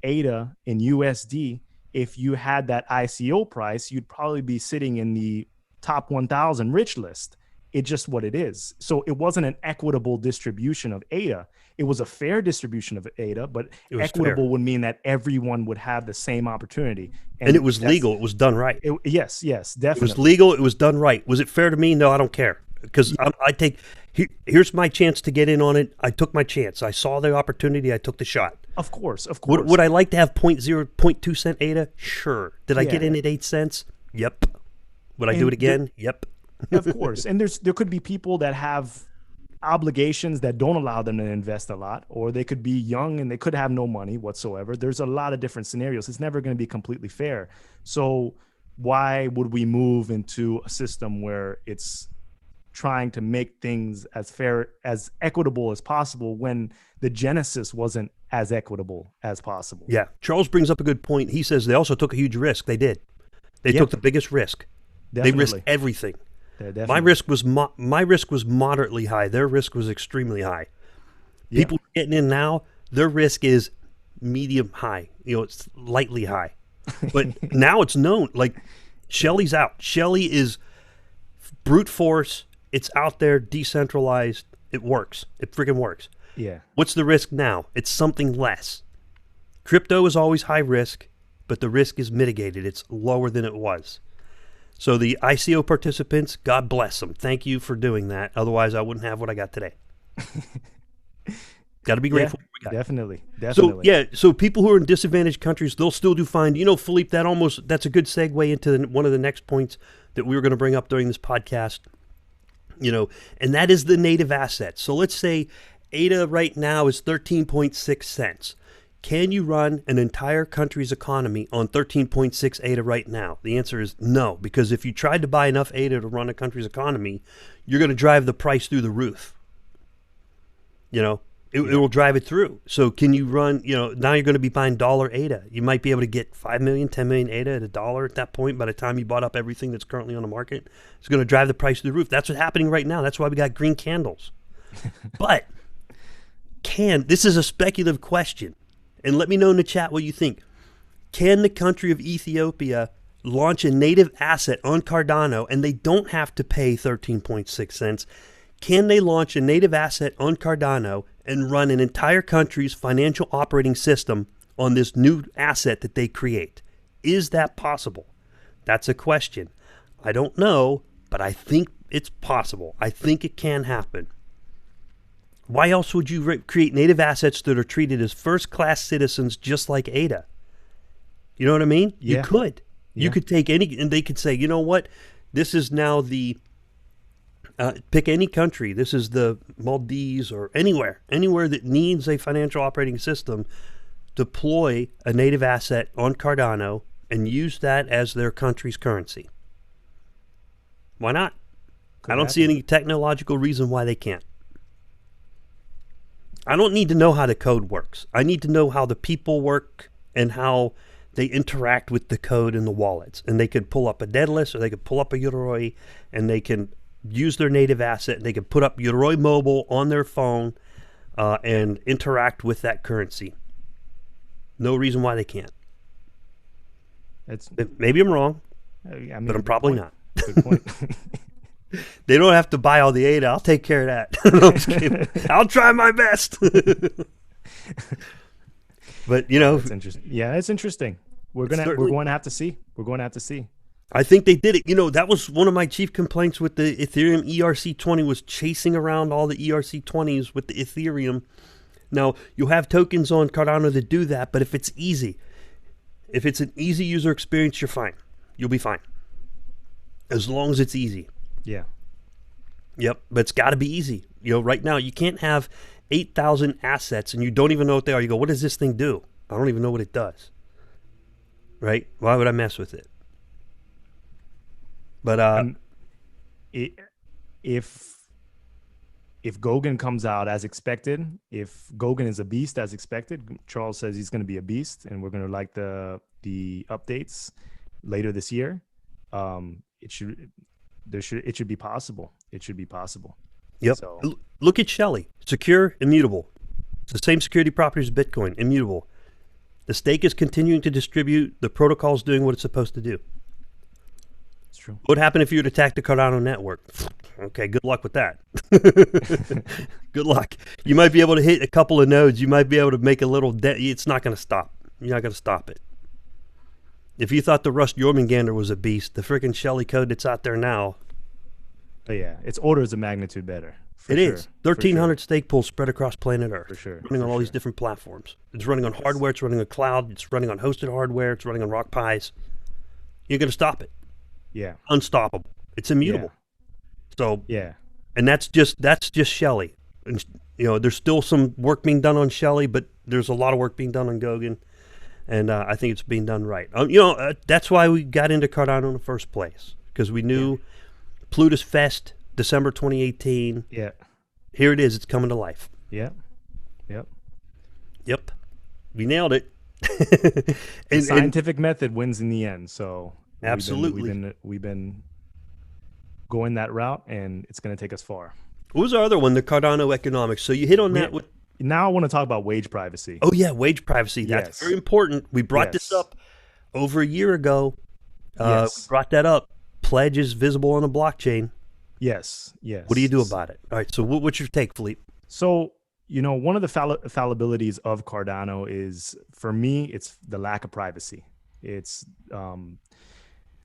ADA in USD, if you had that ICO price, you'd probably be sitting in the top 1,000 rich list. It's just what it is. So it wasn't an equitable distribution of ADA. It was a fair distribution of ADA, but equitable would mean that everyone would have the same opportunity. And it was legal. It was done right. Yes, definitely. It was legal. It was done right. Was it fair to me? No, I don't care. Because here's my chance to get in on it. I took my chance. I saw the opportunity. I took the shot. Of course. Would I like to have 0.2 cent ADA? Sure. Did I get in at 8 cents? Yep. Would I do it again? Yep. Of course. And there could be people that have obligations that don't allow them to invest a lot, or they could be young and they could have no money whatsoever. There's a lot of different scenarios. It's never going to be completely fair. So why would we move into a system where it's trying to make things as fair, as equitable as possible, when the genesis wasn't as equitable as possible? Yeah. Charles brings up a good point. He says they also took a huge risk. They did. They took the biggest risk. Definitely. They risked everything. Yeah, my risk was moderately high. Their risk was extremely high. Yeah. People getting in now, their risk is medium high. It's lightly high. But now it's known. Like, Shelly's out. Shelly is brute force. It's out there, decentralized. It works. It freaking works. Yeah. What's the risk now? It's something less. Crypto is always high risk, but the risk is mitigated. It's lower than it was. So the ICO participants, God bless them. Thank you for doing that. Otherwise, I wouldn't have what I got today. Got to be grateful for what we got. Definitely. So people who are in disadvantaged countries, they'll still do fine. Philippe, that's a good segue into one of the next points that we were going to bring up during this podcast. you know, and that is the native asset. So let's say ADA right now is 13.6 cents. Can you run an entire country's economy on 13.6 ADA right now? The answer is no, because if you tried to buy enough ADA to run a country's economy, you're going to drive the price through the roof. You know, it will drive it through. So can you run, you know, now you're going to be buying dollar ADA. You might be able to get 5 million, 10 million ADA at $1 at that point by the time you bought up everything that's currently on the market. It's going to drive the price through the roof. That's what's happening right now. That's why we got green candles. But this is a speculative question. And let me know in the chat what you think. Can the country of Ethiopia launch a native asset on Cardano and they don't have to pay 13.6 cents? Can they launch a native asset on Cardano and run an entire country's financial operating system on this new asset that they create? Is that possible? That's a question. I don't know, but I think it's possible. I think it can happen. Why else would you create native assets that are treated as first-class citizens just like ADA? You know what I mean? Yeah. You could. Yeah. You could take any, and they could say, you know what? This is now the, pick any country. This is the Maldives or anywhere that needs a financial operating system. Deploy a native asset on Cardano and use that as their country's currency. Why not? I don't see any technological reason why they can't. I don't need to know how the code works. I need to know how the people work and how they interact with the code in the wallets. And they could pull up a Daedalus or they could pull up a Yoroi and they can use their native asset. And they can put up Yoroi Mobile on their phone and interact with that currency. No reason why they can't. Maybe I'm wrong, but I'm probably not. Good point. They don't have to buy all the ADA. I'll take care of that. No, I'm just kidding. I'll try my best. But you know, it's interesting. Yeah, it's interesting. We're going to have to see. We're going to have to see. I think they did it. You know, that was one of my chief complaints with the Ethereum ERC20 was chasing around all the ERC20s with the Ethereum. Now, you'll have tokens on Cardano that do that, but if it's easy, if it's an easy user experience, you're fine. You'll be fine. As long as it's easy. Yeah. Yep, but it's got to be easy. You know, right now you can't have 8,000 assets and you don't even know what they are. You go, what does this thing do? I don't even know what it does. Right? Why would I mess with it? But if Goguen comes out as expected, if Goguen is a beast as expected, Charles says he's going to be a beast, and we're going to like the updates later this year. It should be possible. It should be possible. Yep. So, look at Shelley. Secure, immutable. It's the same security properties as Bitcoin, immutable. The stake is continuing to distribute. The protocol is doing what it's supposed to do. It's true. What would happen if you would attack the Cardano network? Okay, good luck with that. Good luck. You might be able to hit a couple of nodes. You might be able to make a little it's not going to stop. You're not going to stop it. If you thought the Rust Jormungandr was a beast, the freaking Shelley code that's out there now. Oh yeah, it's orders of magnitude better. It is. 1,300 stake pools spread across planet Earth. For sure. Running on all these different platforms. It's running on hardware, it's running on cloud, it's running on hosted hardware, it's running on Rock Pies. You're going to stop it. Yeah. Unstoppable. It's immutable. Yeah. So yeah. And that's just Shelley. And you know, there's still some work being done on Shelley, but there's a lot of work being done on Goguen. And I think it's being done right. You know, that's why we got into Cardano in the first place, because we knew Plutus Fest, December 2018. Yeah. Here it is. It's coming to life. Yeah. Yep. Yep. We nailed it. The scientific method wins in the end. So absolutely, we've been going that route, and it's going to take us far. What was our other one? The Cardano Economics. So you hit on that with. Now I want to talk about wage privacy. Oh yeah, wage privacy. That's very important. We brought this up over a year ago. We brought that up. Pledge is visible on a blockchain. Yes. Yes. What do you do about it? All right. So what's your take, Philippe? So, you know, one of the fallibilities of Cardano is, for me, it's the lack of privacy. It's the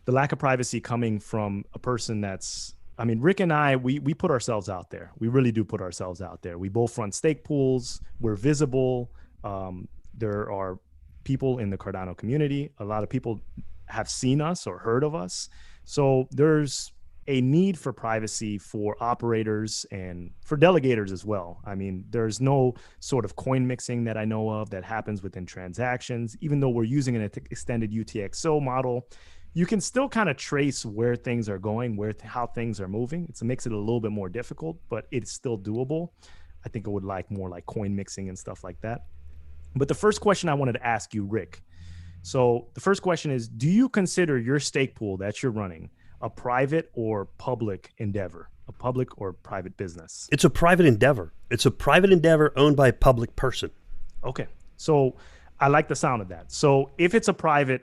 lack of privacy coming from a person that's, I mean, Rick and I, we put ourselves out there. We really do put ourselves out there. We both run stake pools. We're visible. There are people in the Cardano community. A lot of people have seen us or heard of us. So there's a need for privacy for operators and for delegators as well. I mean, there's no sort of coin mixing that I know of that happens within transactions. Even though we're using an extended UTXO model, you can still kind of trace where things are going, how things are moving. It makes it a little bit more difficult, but it's still doable. I think it would like more like coin mixing and stuff like that. But the first question I wanted to ask you, Rick. So the first question is, do you consider your stake pool that you're running a private or public endeavor, a public or private business? It's a private endeavor. It's a private endeavor owned by a public person. Okay. So I like the sound of that. So if it's a private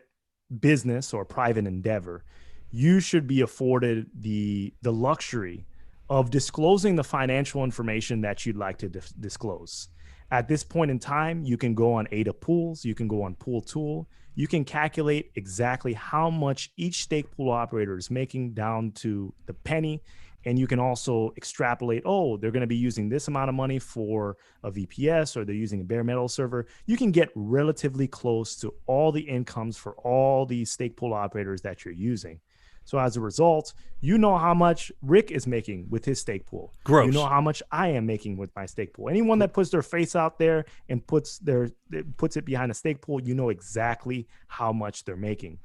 business or private endeavor, you should be afforded the luxury of disclosing the financial information that you'd like to disclose. At this point in time, you can go on ADA Pools, you can go on Pool Tool, you can calculate exactly how much each stake pool operator is making down to the penny. And you can also extrapolate, oh, they're going to be using this amount of money for a VPS, or they're using a bare metal server. You can get relatively close to all the incomes for all these stake pool operators that you're using. So as a result, you know how much Rick is making with his stake pool. Gross. You know how much I am making with my stake pool. Anyone that puts their face out there and puts it behind a stake pool, you know exactly how much they're making.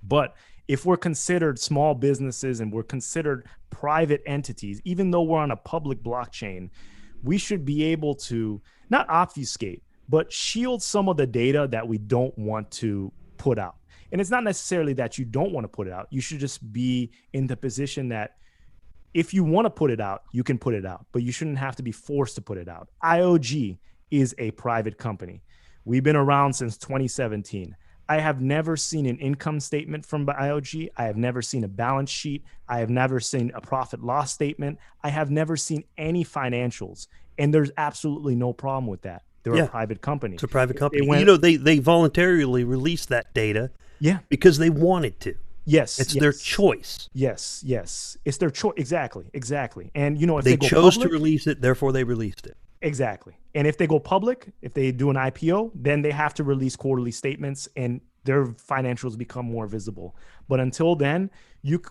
But if we're considered small businesses and we're considered private entities, even though we're on a public blockchain, we should be able to not obfuscate, but shield some of the data that we don't want to put out. And it's not necessarily that you don't want to put it out. You should just be in the position that if you want to put it out, you can put it out, but you shouldn't have to be forced to put it out. IOG is a private company. We've been around since 2017. I have never seen an income statement from IOG. I have never seen a balance sheet. I have never seen a profit loss statement. I have never seen any financials. And there's absolutely no problem with that. They're a private company. It's a private company. They voluntarily released that data because they wanted to. Yes. It's their choice. Yes. It's their choice. Exactly. And, if they chose to release it, therefore they released it. Exactly. And if they go public, if they do an IPO, then they have to release quarterly statements and their financials become more visible. But until then,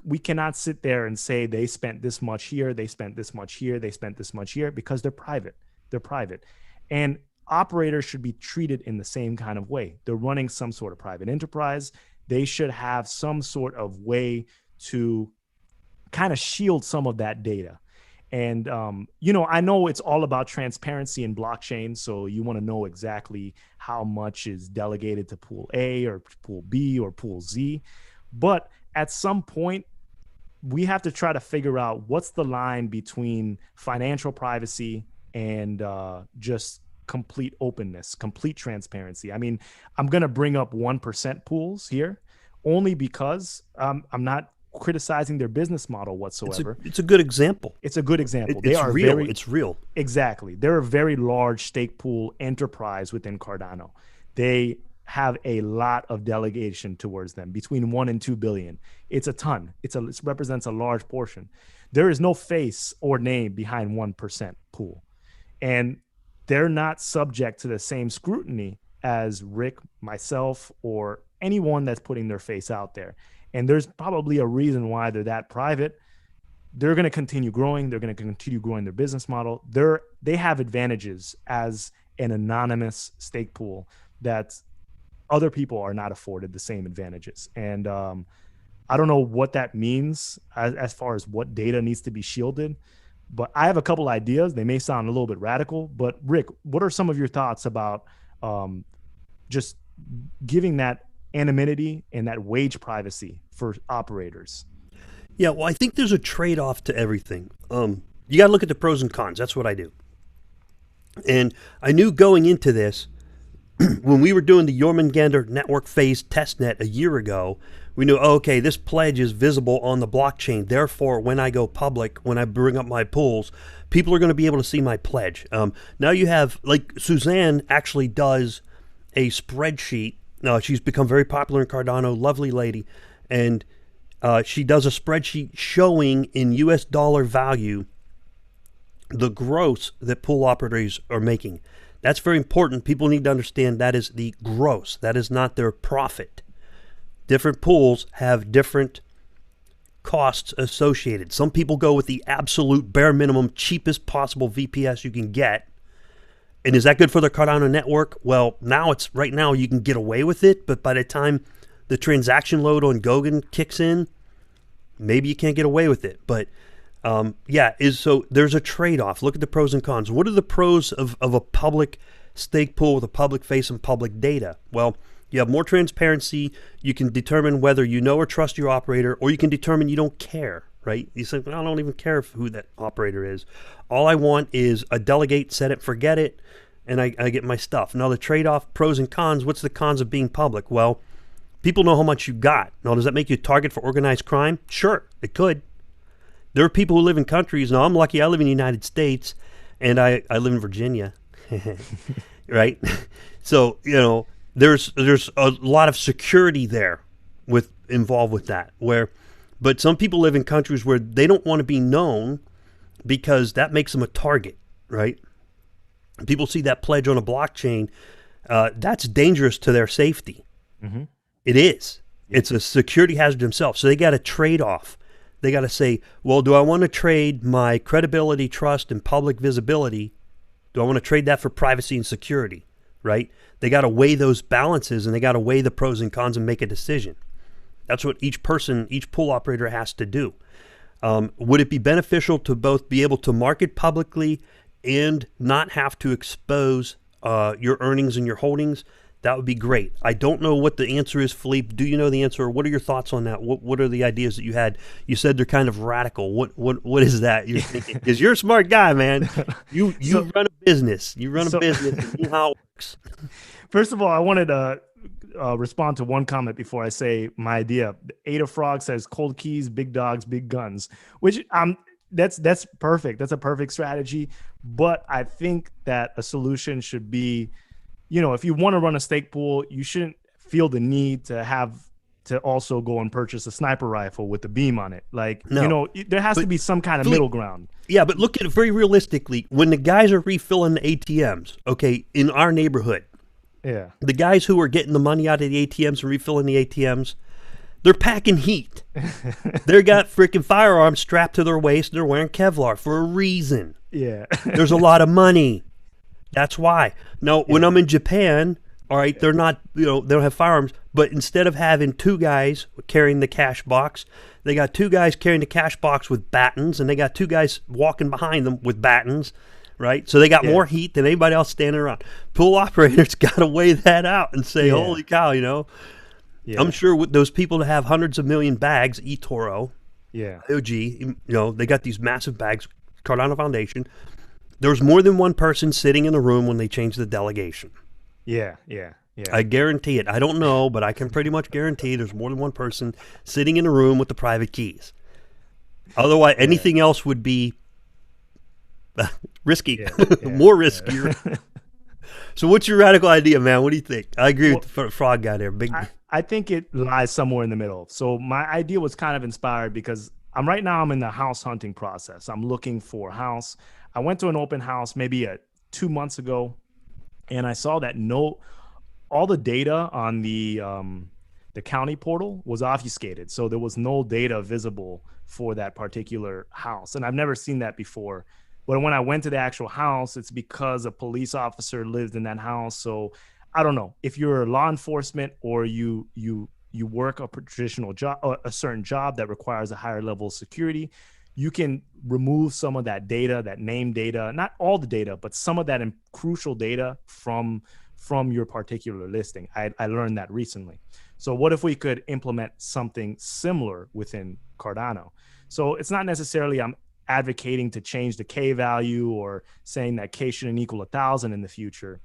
we cannot sit there and say they spent this much here, they spent this much here, they spent this much here, because they're private. They're private. And operators should be treated in the same kind of way. They're running some sort of private enterprise. They should have some sort of way to kind of shield some of that data. And, I know it's all about transparency in blockchain. So you want to know exactly how much is delegated to pool A or pool B or pool Z. But at some point, we have to try to figure out what's the line between financial privacy and just complete openness, complete transparency. I mean, I'm going to bring up 1% pools here only because I'm not criticizing their business model whatsoever. It's a good example. It's a good example. It's real. Exactly. They're a very large stake pool enterprise within Cardano. They have a lot of delegation towards them, between 1 and 2 billion. It's a ton. It represents a large portion. There is no face or name behind 1% pool. And they're not subject to the same scrutiny as Rick, myself, or anyone that's putting their face out there. And there's probably a reason why they're that private. They're going to continue growing. They're going to continue growing their business model. They have advantages as an anonymous stake pool that other people are not afforded the same advantages. And I don't know what that means as far as what data needs to be shielded, but I have a couple ideas. They may sound a little bit radical, but Rick, what are some of your thoughts about just giving that anonymity and that wage privacy for operators? Yeah, well, I think there's a trade-off to everything. You got to look at the pros and cons. That's what I do. And I knew going into this, when we were doing the Jormungandr network phase testnet a year ago, we knew, okay, this pledge is visible on the blockchain. Therefore, when I go public, when I bring up my pools, people are going to be able to see my pledge. Now you have, like Suzanne actually does a spreadsheet. She's become very popular in Cardano, lovely lady. And she does a spreadsheet showing in US dollar value the gross that pool operators are making. That's very important. People need to understand that is the gross. That is not their profit. Different pools have different costs associated. Some people go with the absolute bare minimum, cheapest possible VPS you can get. And is that good for the Cardano network? Well, right now you can get away with it, but by the time the transaction load on Goguen kicks in, maybe you can't get away with it. But so there's a trade-off. Look at the pros and cons. What are the pros of a public stake pool with a public face and public data? Well, you have more transparency. You can determine whether you know or trust your operator, or you can determine you don't care, right? You say, well, I don't even care who that operator is. All I want is a delegate, set it, forget it, and I get my stuff. Now, the trade-off, pros and cons, what's the cons of being public? Well, people know how much you got. Now, does that make you a target for organized crime? Sure, it could. There are people who live in countries. Now, I'm lucky I live in the United States, and I live in Virginia, right? So, there's a lot of security there involved with that. But some people live in countries where they don't want to be known because that makes them a target, right? People see that pledge on a blockchain. That's dangerous to their safety. Mm-hmm. It is. It's a security hazard themselves. So they got to trade off. They got to say, well, do I want to trade my credibility, trust, and public visibility? Do I want to trade that for privacy and security, right? They got to weigh those balances, and they got to weigh the pros and cons and make a decision. That's what each pool operator has to do. Would it be beneficial to both be able to market publicly and not have to expose your earnings and your holdings? That would be great. I don't know what the answer is, Philippe. Do you know the answer? What are your thoughts on that? What are the ideas that you had? You said they're kind of radical. What is that you're thinking? Because you're a smart guy, man. You run a business. You run a business and you know how it works. First of all, I wanted to respond to one comment before I say my idea. Ada Frog says cold keys, big dogs, big guns, which that's perfect. That's a perfect strategy. But I think that a solution should be, if you want to run a stake pool, you shouldn't feel the need to also go and purchase a sniper rifle with a beam on it. There has to be some kind of middle ground. Yeah, but look at it very realistically. When the guys are refilling the ATMs, okay, in our neighborhood, yeah, the guys who are getting the money out of the ATMs and refilling the ATMs, they're packing heat. They got freaking firearms strapped to their waist, and they're wearing Kevlar for a reason. Yeah. There's a lot of money. That's why. Now, when I'm in Japan, all right, they're not, they don't have firearms, but instead of having two guys carrying the cash box, they got two guys carrying the cash box with batons, and they got two guys walking behind them with batons, right? So they got more heat than anybody else standing around. Pool operators got to weigh that out and say, holy cow, Yeah. I'm sure with those people that have hundreds of million bags, eToro, IOG, they got these massive bags, Cardano Foundation. There's more than one person sitting in the room when they change the delegation. Yeah. I guarantee it. I don't know, but I can pretty much guarantee there's more than one person sitting in the room with the private keys. Otherwise, anything else would be risky, more riskier. So what's your radical idea, man? What do you think? I agree with the frog guy there. I think it lies somewhere in the middle. So my idea was kind of inspired because right now I'm in the house hunting process. I'm looking for a house. I went to an open house maybe 2 months ago, and I saw that all the data on the county portal was obfuscated. So there was no data visible for that particular house. And I've never seen that before. But when I went to the actual house, it's because a police officer lived in that house. So I don't know if you're law enforcement or you work a traditional job, a certain job that requires a higher level of security, you can remove some of that data, that name data, not all the data, but some of that crucial data from your particular listing. I learned that recently. So what if we could implement something similar within Cardano? So it's not necessarily I'm advocating to change the K value or saying that K shouldn't equal 1,000 in the future.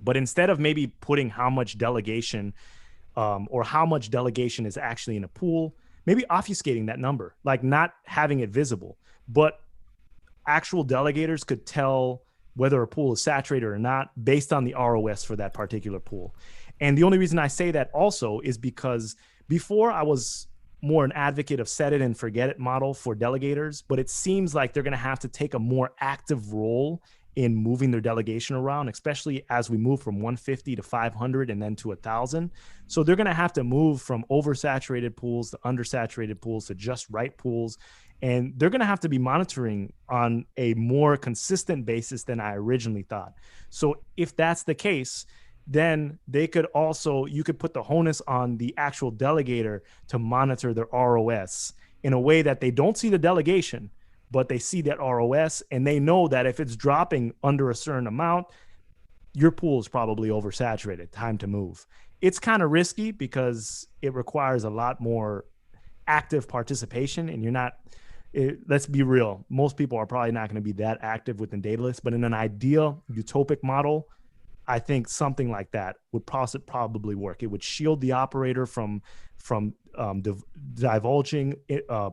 But instead of maybe putting how much delegation or how much delegation is actually in a pool, maybe obfuscating that number, like not having it visible, but actual delegators could tell whether a pool is saturated or not based on the ROS for that particular pool. And the only reason I say that also is because before I was more an advocate of set it and forget it model for delegators, but it seems like they're going to have to take a more active role in moving their delegation around, especially as we move from 150 to 500 and then to 1,000. So they're going to have to move from oversaturated pools to undersaturated pools to just right pools. And they're going to have to be monitoring on a more consistent basis than I originally thought. So if that's the case, then they could also, you could put the onus on the actual delegator to monitor their ROS in a way that they don't see the delegation, but they see that ROS, and they know that if it's dropping under a certain amount, your pool is probably oversaturated, time to move. It's kind of risky because it requires a lot more active participation, and you're not, let's be real, most people are probably not going to be that active within data lists, but in an ideal utopic model, I think something like that would probably work. It would shield the operator from divulging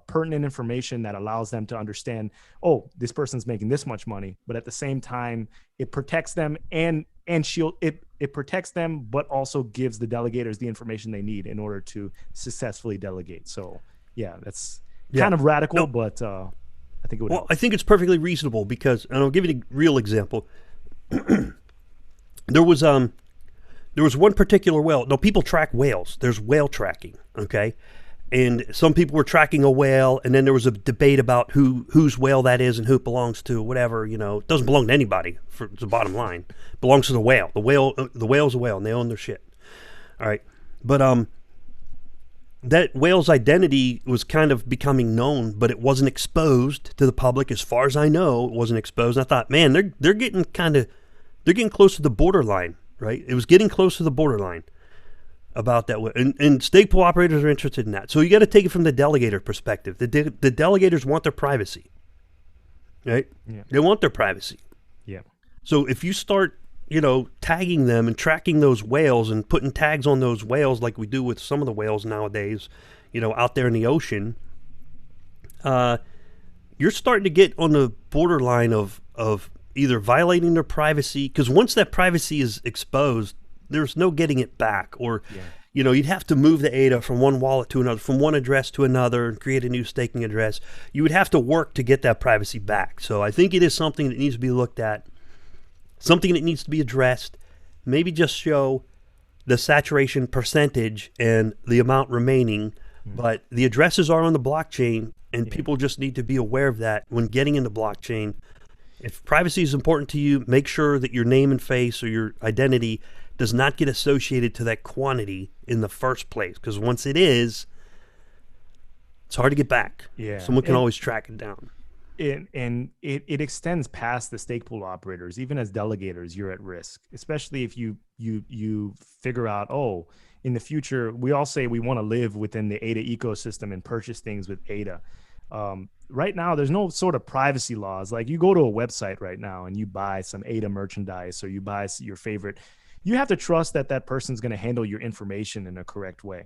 pertinent information that allows them to understand, oh, this person's making this much money, but at the same time, it protects them and shield it. It protects them, but also gives the delegators the information they need in order to successfully delegate. So, yeah, that's kind of radical, but I think it would. Well, help. I think it's perfectly reasonable because, and I'll give you a real example. There was one particular whale. No, people track whales. There's whale tracking, okay? And some people were tracking a whale, and then there was a debate about whose whale that is and who it belongs to, whatever, you know. It doesn't belong to anybody, for the bottom line. It belongs to the whale. The whale's a whale, and they own their shit. All right. But that whale's identity was kind of becoming known, but it wasn't exposed to the public. As far as I know, it wasn't exposed. And I thought, man, they're getting close to the borderline, right? It was getting close to the borderline about that. And stake pool operators are interested in that. So you got to take it from the delegator perspective. The delegators want their privacy, right? Yeah. They want their privacy. Yeah. So if you start, tagging them and tracking those whales and putting tags on those whales like we do with some of the whales nowadays, out there in the ocean, you're starting to get on the borderline of either violating their privacy, because once that privacy is exposed, there's no getting it back. Or, you'd have to move the ADA from one wallet to another, from one address to another, and create a new staking address. You would have to work to get that privacy back. So I think it is something that needs to be looked at, something that needs to be addressed. Maybe just show the saturation percentage and the amount remaining, but the addresses are on the blockchain, and people just need to be aware of that when getting into blockchain. If privacy is important to you, make sure that your name and face or your identity does not get associated to that quantity in the first place. Because once it is, it's hard to get back. Yeah. Someone can always track it down. And it extends past the stake pool operators. Even as delegators, you're at risk, especially if you figure out, oh, in the future, we all say we want to live within the ADA ecosystem and purchase things with ADA. Right now, there's no sort of privacy laws. Like, you go to a website right now and you buy some ADA merchandise, or you buy your favorite, you have to trust that that person's going to handle your information in a correct way.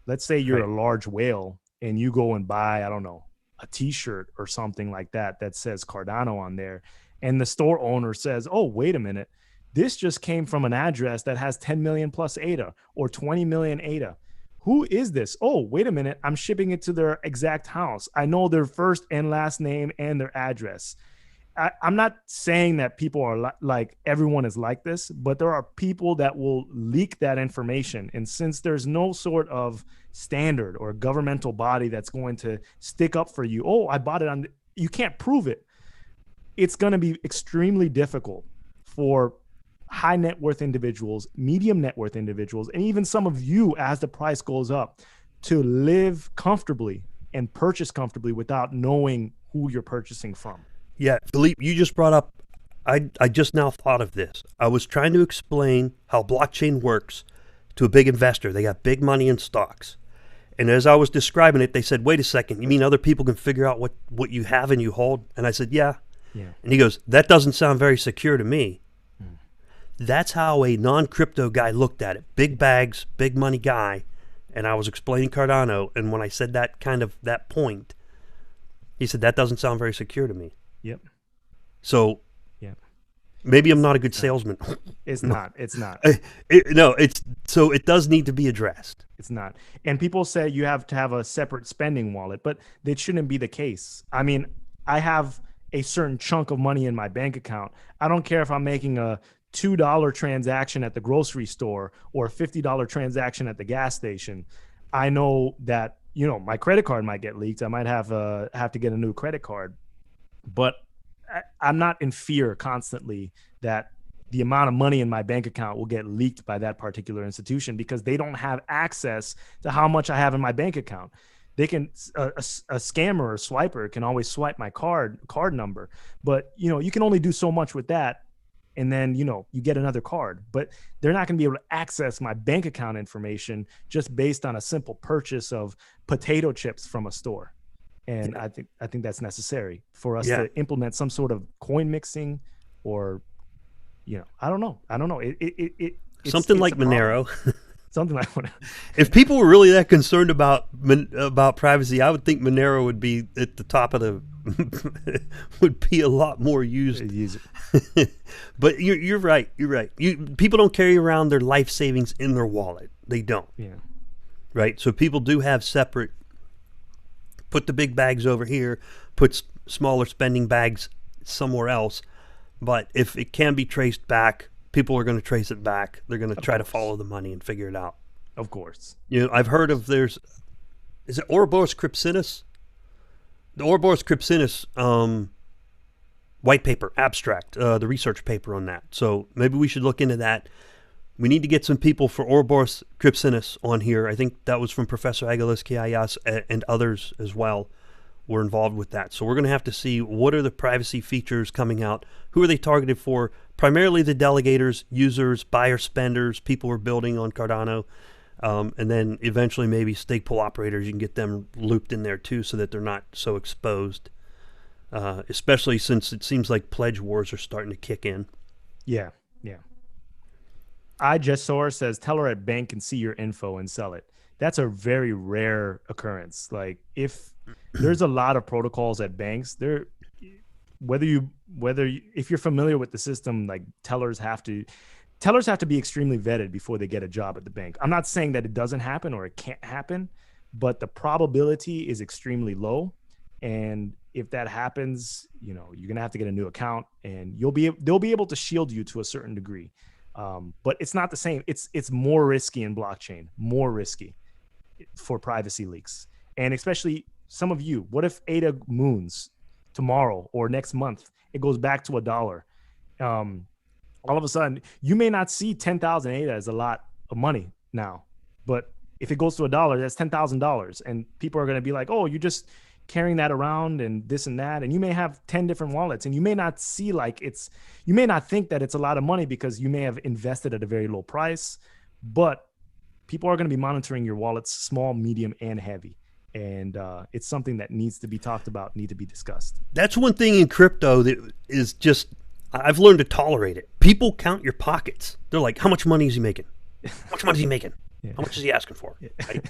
Let's say you're a large whale and you go and buy, I don't know, a t-shirt or something like that says Cardano on there, and the store owner says, oh, wait a minute, this just came from an address that has 10 million plus ADA or 20 million ADA. Who is this? Oh, wait a minute. I'm shipping it to their exact house. I know their first and last name and their address. I'm not saying that people are like everyone is like this, but there are people that will leak that information. And since there's no sort of standard or governmental body that's going to stick up for you, oh, I bought it on, you can't prove it. It's going to be extremely difficult for high net worth individuals, medium net worth individuals, and even some of you, as the price goes up, to live comfortably and purchase comfortably without knowing who you're purchasing from. Yeah, Philippe, you just brought up, I just now thought of this. I was trying to explain how blockchain works to a big investor. They got big money in stocks. And as I was describing it, they said, wait a second, you mean other people can figure out what you have and you hold? And I said, yeah. And he goes, that doesn't sound very secure to me. That's how a non-crypto guy looked at it. Big bags, big money guy. And I was explaining Cardano, and when I said that point, he said, that doesn't sound very secure to me. Yep. So maybe I'm not a good salesman. It's not. So it does need to be addressed. It's not. And people say you have to have a separate spending wallet, but that shouldn't be the case. I mean, I have a certain chunk of money in my bank account. I don't care if I'm making a $2 transaction at the grocery store or a $50 transaction at the gas station. I know that, my credit card might get leaked. I might have to get a new credit card, but I'm not in fear constantly that the amount of money in my bank account will get leaked by that particular institution, because they don't have access to how much I have in my bank account. They can, a scammer or swiper can always swipe my card number, but you can only do so much with that. And then, you get another card, but they're not going to be able to access my bank account information just based on a simple purchase of potato chips from a store. And I think that's necessary for us to implement some sort of coin mixing, or, I don't know. Something like Monero. Something like Monero. If people were really that concerned about privacy, I would think Monero would be at the top of the would be a lot more used. But you're right. You're right. People don't carry around their life savings in their wallet. They don't. Yeah. Right. So people do have separate. Put the big bags over here. Put smaller spending bags somewhere else. But if it can be traced back, people are going to trace it back. They're going to try to follow the money and figure it out. Of course. I've heard of is it Ouroboros Crypsinus? The Ouroboros Crypsinus white paper, abstract, the research paper on that. So maybe we should look into that. We need to get some people for Ouroboros Crypsinus on here. I think that was from Professor Agaliskiayas and others as well were involved with that. So we're going to have to see what are the privacy features coming out. Who are they targeted for? Primarily the delegators, users, buyer spenders, people who are building on Cardano. And then eventually maybe stake pool operators, you can get them looped in there too so that they're not so exposed. Especially since it seems like pledge wars are starting to kick in. Yeah. iJessor says, teller at bank can see your info and sell it. That's a very rare occurrence. Like if there's a lot of protocols at banks, if you're familiar with the system, like tellers have to be extremely vetted before they get a job at the bank. I'm not saying that it doesn't happen or it can't happen, but the probability is extremely low. And if that happens, you're going to have to get a new account, and they'll be able to shield you to a certain degree. But it's not the same. It's more risky in blockchain, more risky for privacy leaks. And especially some of you, what if ADA moons tomorrow or next month? It goes back to $1. All of a sudden, you may not see 10,000 ADA as a lot of money now, but if it goes to $1, that's $10,000, and people are going to be like, "Oh, you're just carrying that around and this and that," and you may have 10 different wallets, and you may not see you may not think that it's a lot of money because you may have invested at a very low price, but people are going to be monitoring your wallets, small, medium, and heavy. And it's something that needs to be talked about, need to be discussed. That's one thing in crypto that is just, I've learned to tolerate it. People count your pockets. They're like, how much money is he making? How much money is he making? Yeah. How much is he asking for? Yeah. Right?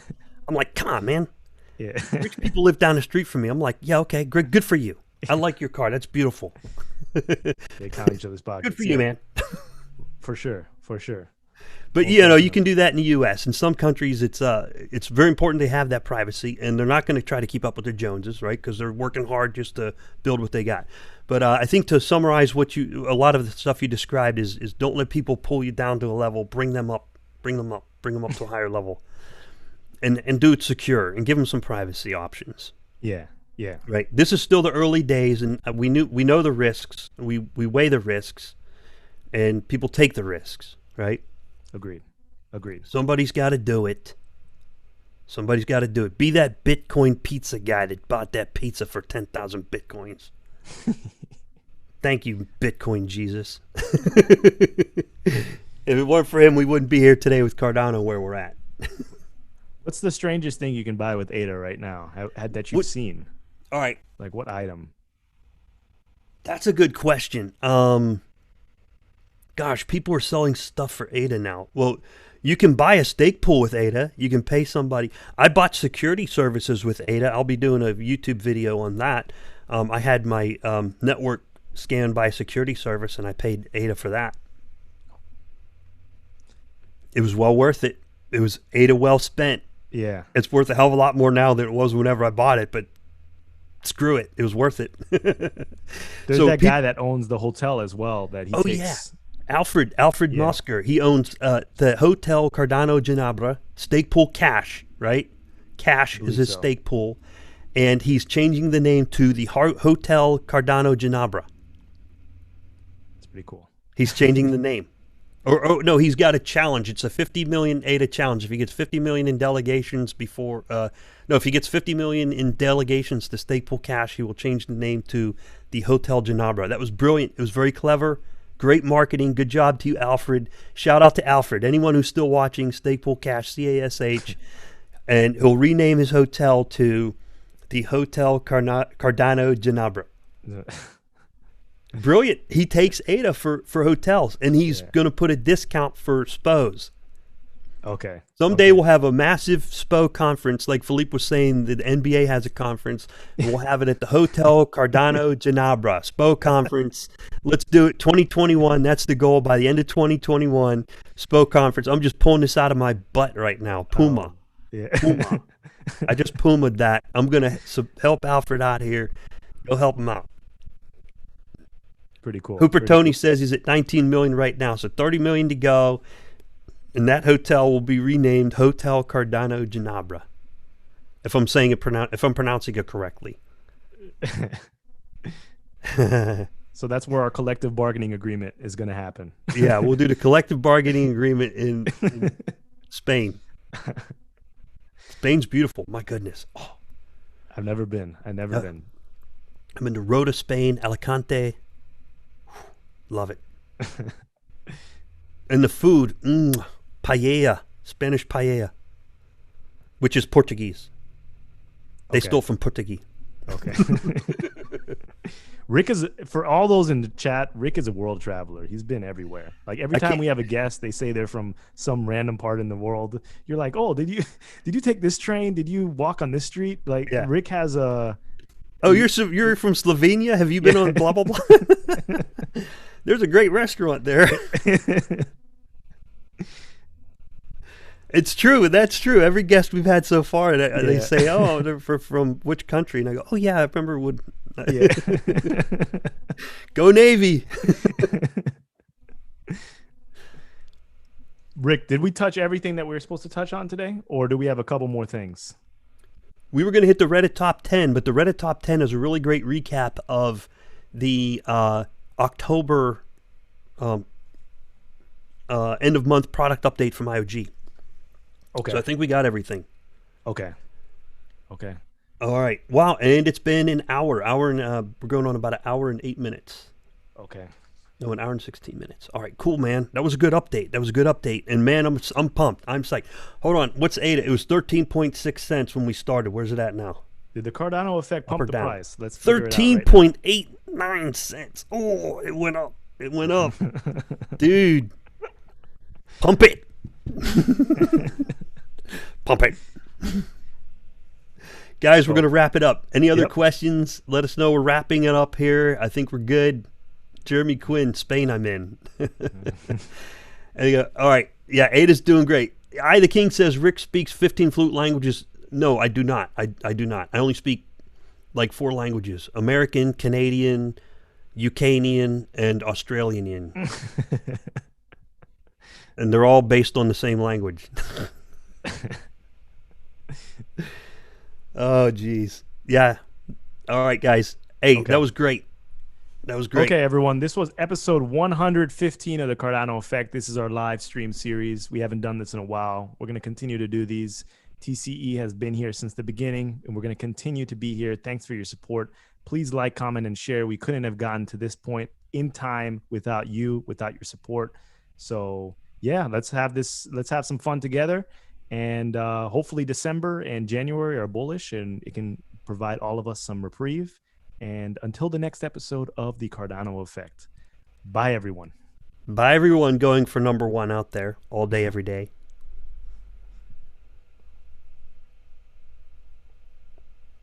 I'm like, come on, man. Yeah. Rich people live down the street from me. I'm like, yeah, okay, great, good for you. I like your car. That's beautiful. They count each other's pockets. Good for you, man. For sure. But you can do that in the U.S. In some countries, it's very important they have that privacy, and they're not going to try to keep up with the Joneses, right? Because they're working hard just to build what they got. But I think to summarize a lot of the stuff you described is don't let people pull you down to a level. Bring them up to a higher level, and do it secure and give them some privacy options. Yeah. Right. This is still the early days, and we know the risks. We weigh the risks, and people take the risks. Right. Agreed. Somebody's got to do it. Be that Bitcoin pizza guy that bought that pizza for 10,000 Bitcoins. Thank you, Bitcoin Jesus. If it weren't for him, we wouldn't be here today with Cardano where we're at. What's the strangest thing you can buy with ADA right now that you've seen? All right. Like what item? That's a good question. Gosh, people are selling stuff for ADA now. Well, you can buy a stake pool with ADA. You can pay somebody. I bought security services with ADA. I'll be doing a YouTube video on that. I had my network scanned by a security service, and I paid ADA for that. It was well worth it. It was ADA well spent. Yeah. It's worth a hell of a lot more now than it was whenever I bought it, but screw it. It was worth it. There's So that guy that owns the hotel as well that he oh yeah, takes. Alfred Yeah, Mosker. He owns the Hotel Cardano Ginebra stake pool Cash. Right, I Cash is believe his so. stake pool, and he's changing the name to the Hotel Cardano Ginebra. It's pretty cool. He's changing the name. Or no, he's got a challenge. It's a 50 million ADA challenge. If he gets 50 million in delegations before, no, if he gets 50 million in delegations to Staple Cash, he will change the name to the Hotel Ginebra. That was brilliant. It was very clever. Great marketing. Good job to you, Alfred. Shout out to Alfred. Anyone who's still watching Staple Cash, CASH, and he'll rename his hotel to the Hotel Cardano Ginebra. Brilliant. He takes ADA for hotels, and he's Yeah. going to put a discount for SPOs. Okay. Someday Okay. we'll have a massive SPO conference, like Philippe was saying, the NBA has a conference. And we'll have it at the Hotel Cardano Ginebra SPO conference. Let's do it 2021. That's the goal by the end of 2021. SPO conference. I'm just pulling this out of my butt right now. Puma. Yeah. Puma. I just Puma'd that. I'm going to help Alfred out here. Go help him out. Pretty cool. Hooper Pretty Tony cool. says he's at 19 million right now, so 30 million to go, and that hotel will be renamed Hotel Cardano Ginebra. If I'm saying it, if I'm pronouncing it correctly. So that's where our collective bargaining agreement is going to happen. Yeah, we'll do the collective bargaining agreement in Spain. Spain's beautiful. My goodness. Oh, I've never been. I've never been. I'm in the Rota, Spain, Alicante. Love it. And the food, paella, Spanish paella, which is Portuguese. They Okay. stole from Portuguese. Okay. Rick is, for all those in the chat, Rick is a world traveler. He's been everywhere. Like every I time can't- we have a guest, they say they're from some random part in the world. You're like, oh, did you take this train? Did you walk on this street? Like Yeah. Rick has a Oh, you're from Slovenia? Have you been on blah blah blah? There's a great restaurant there. It's true. That's true. Every guest we've had so far, they Yeah. say, "Oh, they're from which country?" And I go, "Oh yeah, I remember when." Yeah. Go Navy. Rick, did we touch everything that we were supposed to touch on today, or do we have a couple more things? We were going to hit the Reddit top 10, but the Reddit top 10 is a really great recap of the October end of month product update from IOG. Okay. So I think we got everything. Okay. Okay. All right. Wow. And it's been an hour. We're going on about an hour and 8 minutes. Okay. No, an hour and 16 minutes. All right, cool, man. That was a good update. And man, I'm pumped. I'm psyched. Hold on. What's ADA? It was 13.6 cents when we started. Where's it at now? Did the Cardano effect Up or pump the down? price? Let's figure it out right now. 13.89 cents. Oh, it went up. It went up. Dude. Pump it. Pump it. Guys, we're going to wrap it up. Any other Yep. questions? Let us know. We're wrapping it up here. I think we're good. Jeremy Quinn, Spain, I'm in. And you go, all right. Yeah, Ada's doing great. The King says Rick speaks 15 flute languages. No, I do not. I do not. I only speak like 4 languages: American, Canadian, Ukrainian, and Australian. And they're all based on the same language. Oh, geez. Yeah. All right, guys. Hey, Okay. that was great. That was great. Okay, everyone. This was episode 115 of the Cardano Effect. This is our live stream series. We haven't done this in a while. We're going to continue to do these. TCE has been here since the beginning, and we're going to continue to be here. Thanks for your support. Please like, comment, and share. We couldn't have gotten to this point in time without you, without your support. So, yeah, let's have some fun together. And hopefully December and January are bullish, and it can provide all of us some reprieve. And until the next episode of the Cardano Effect, bye, everyone. Bye, everyone going for number 1 out there all day, every day.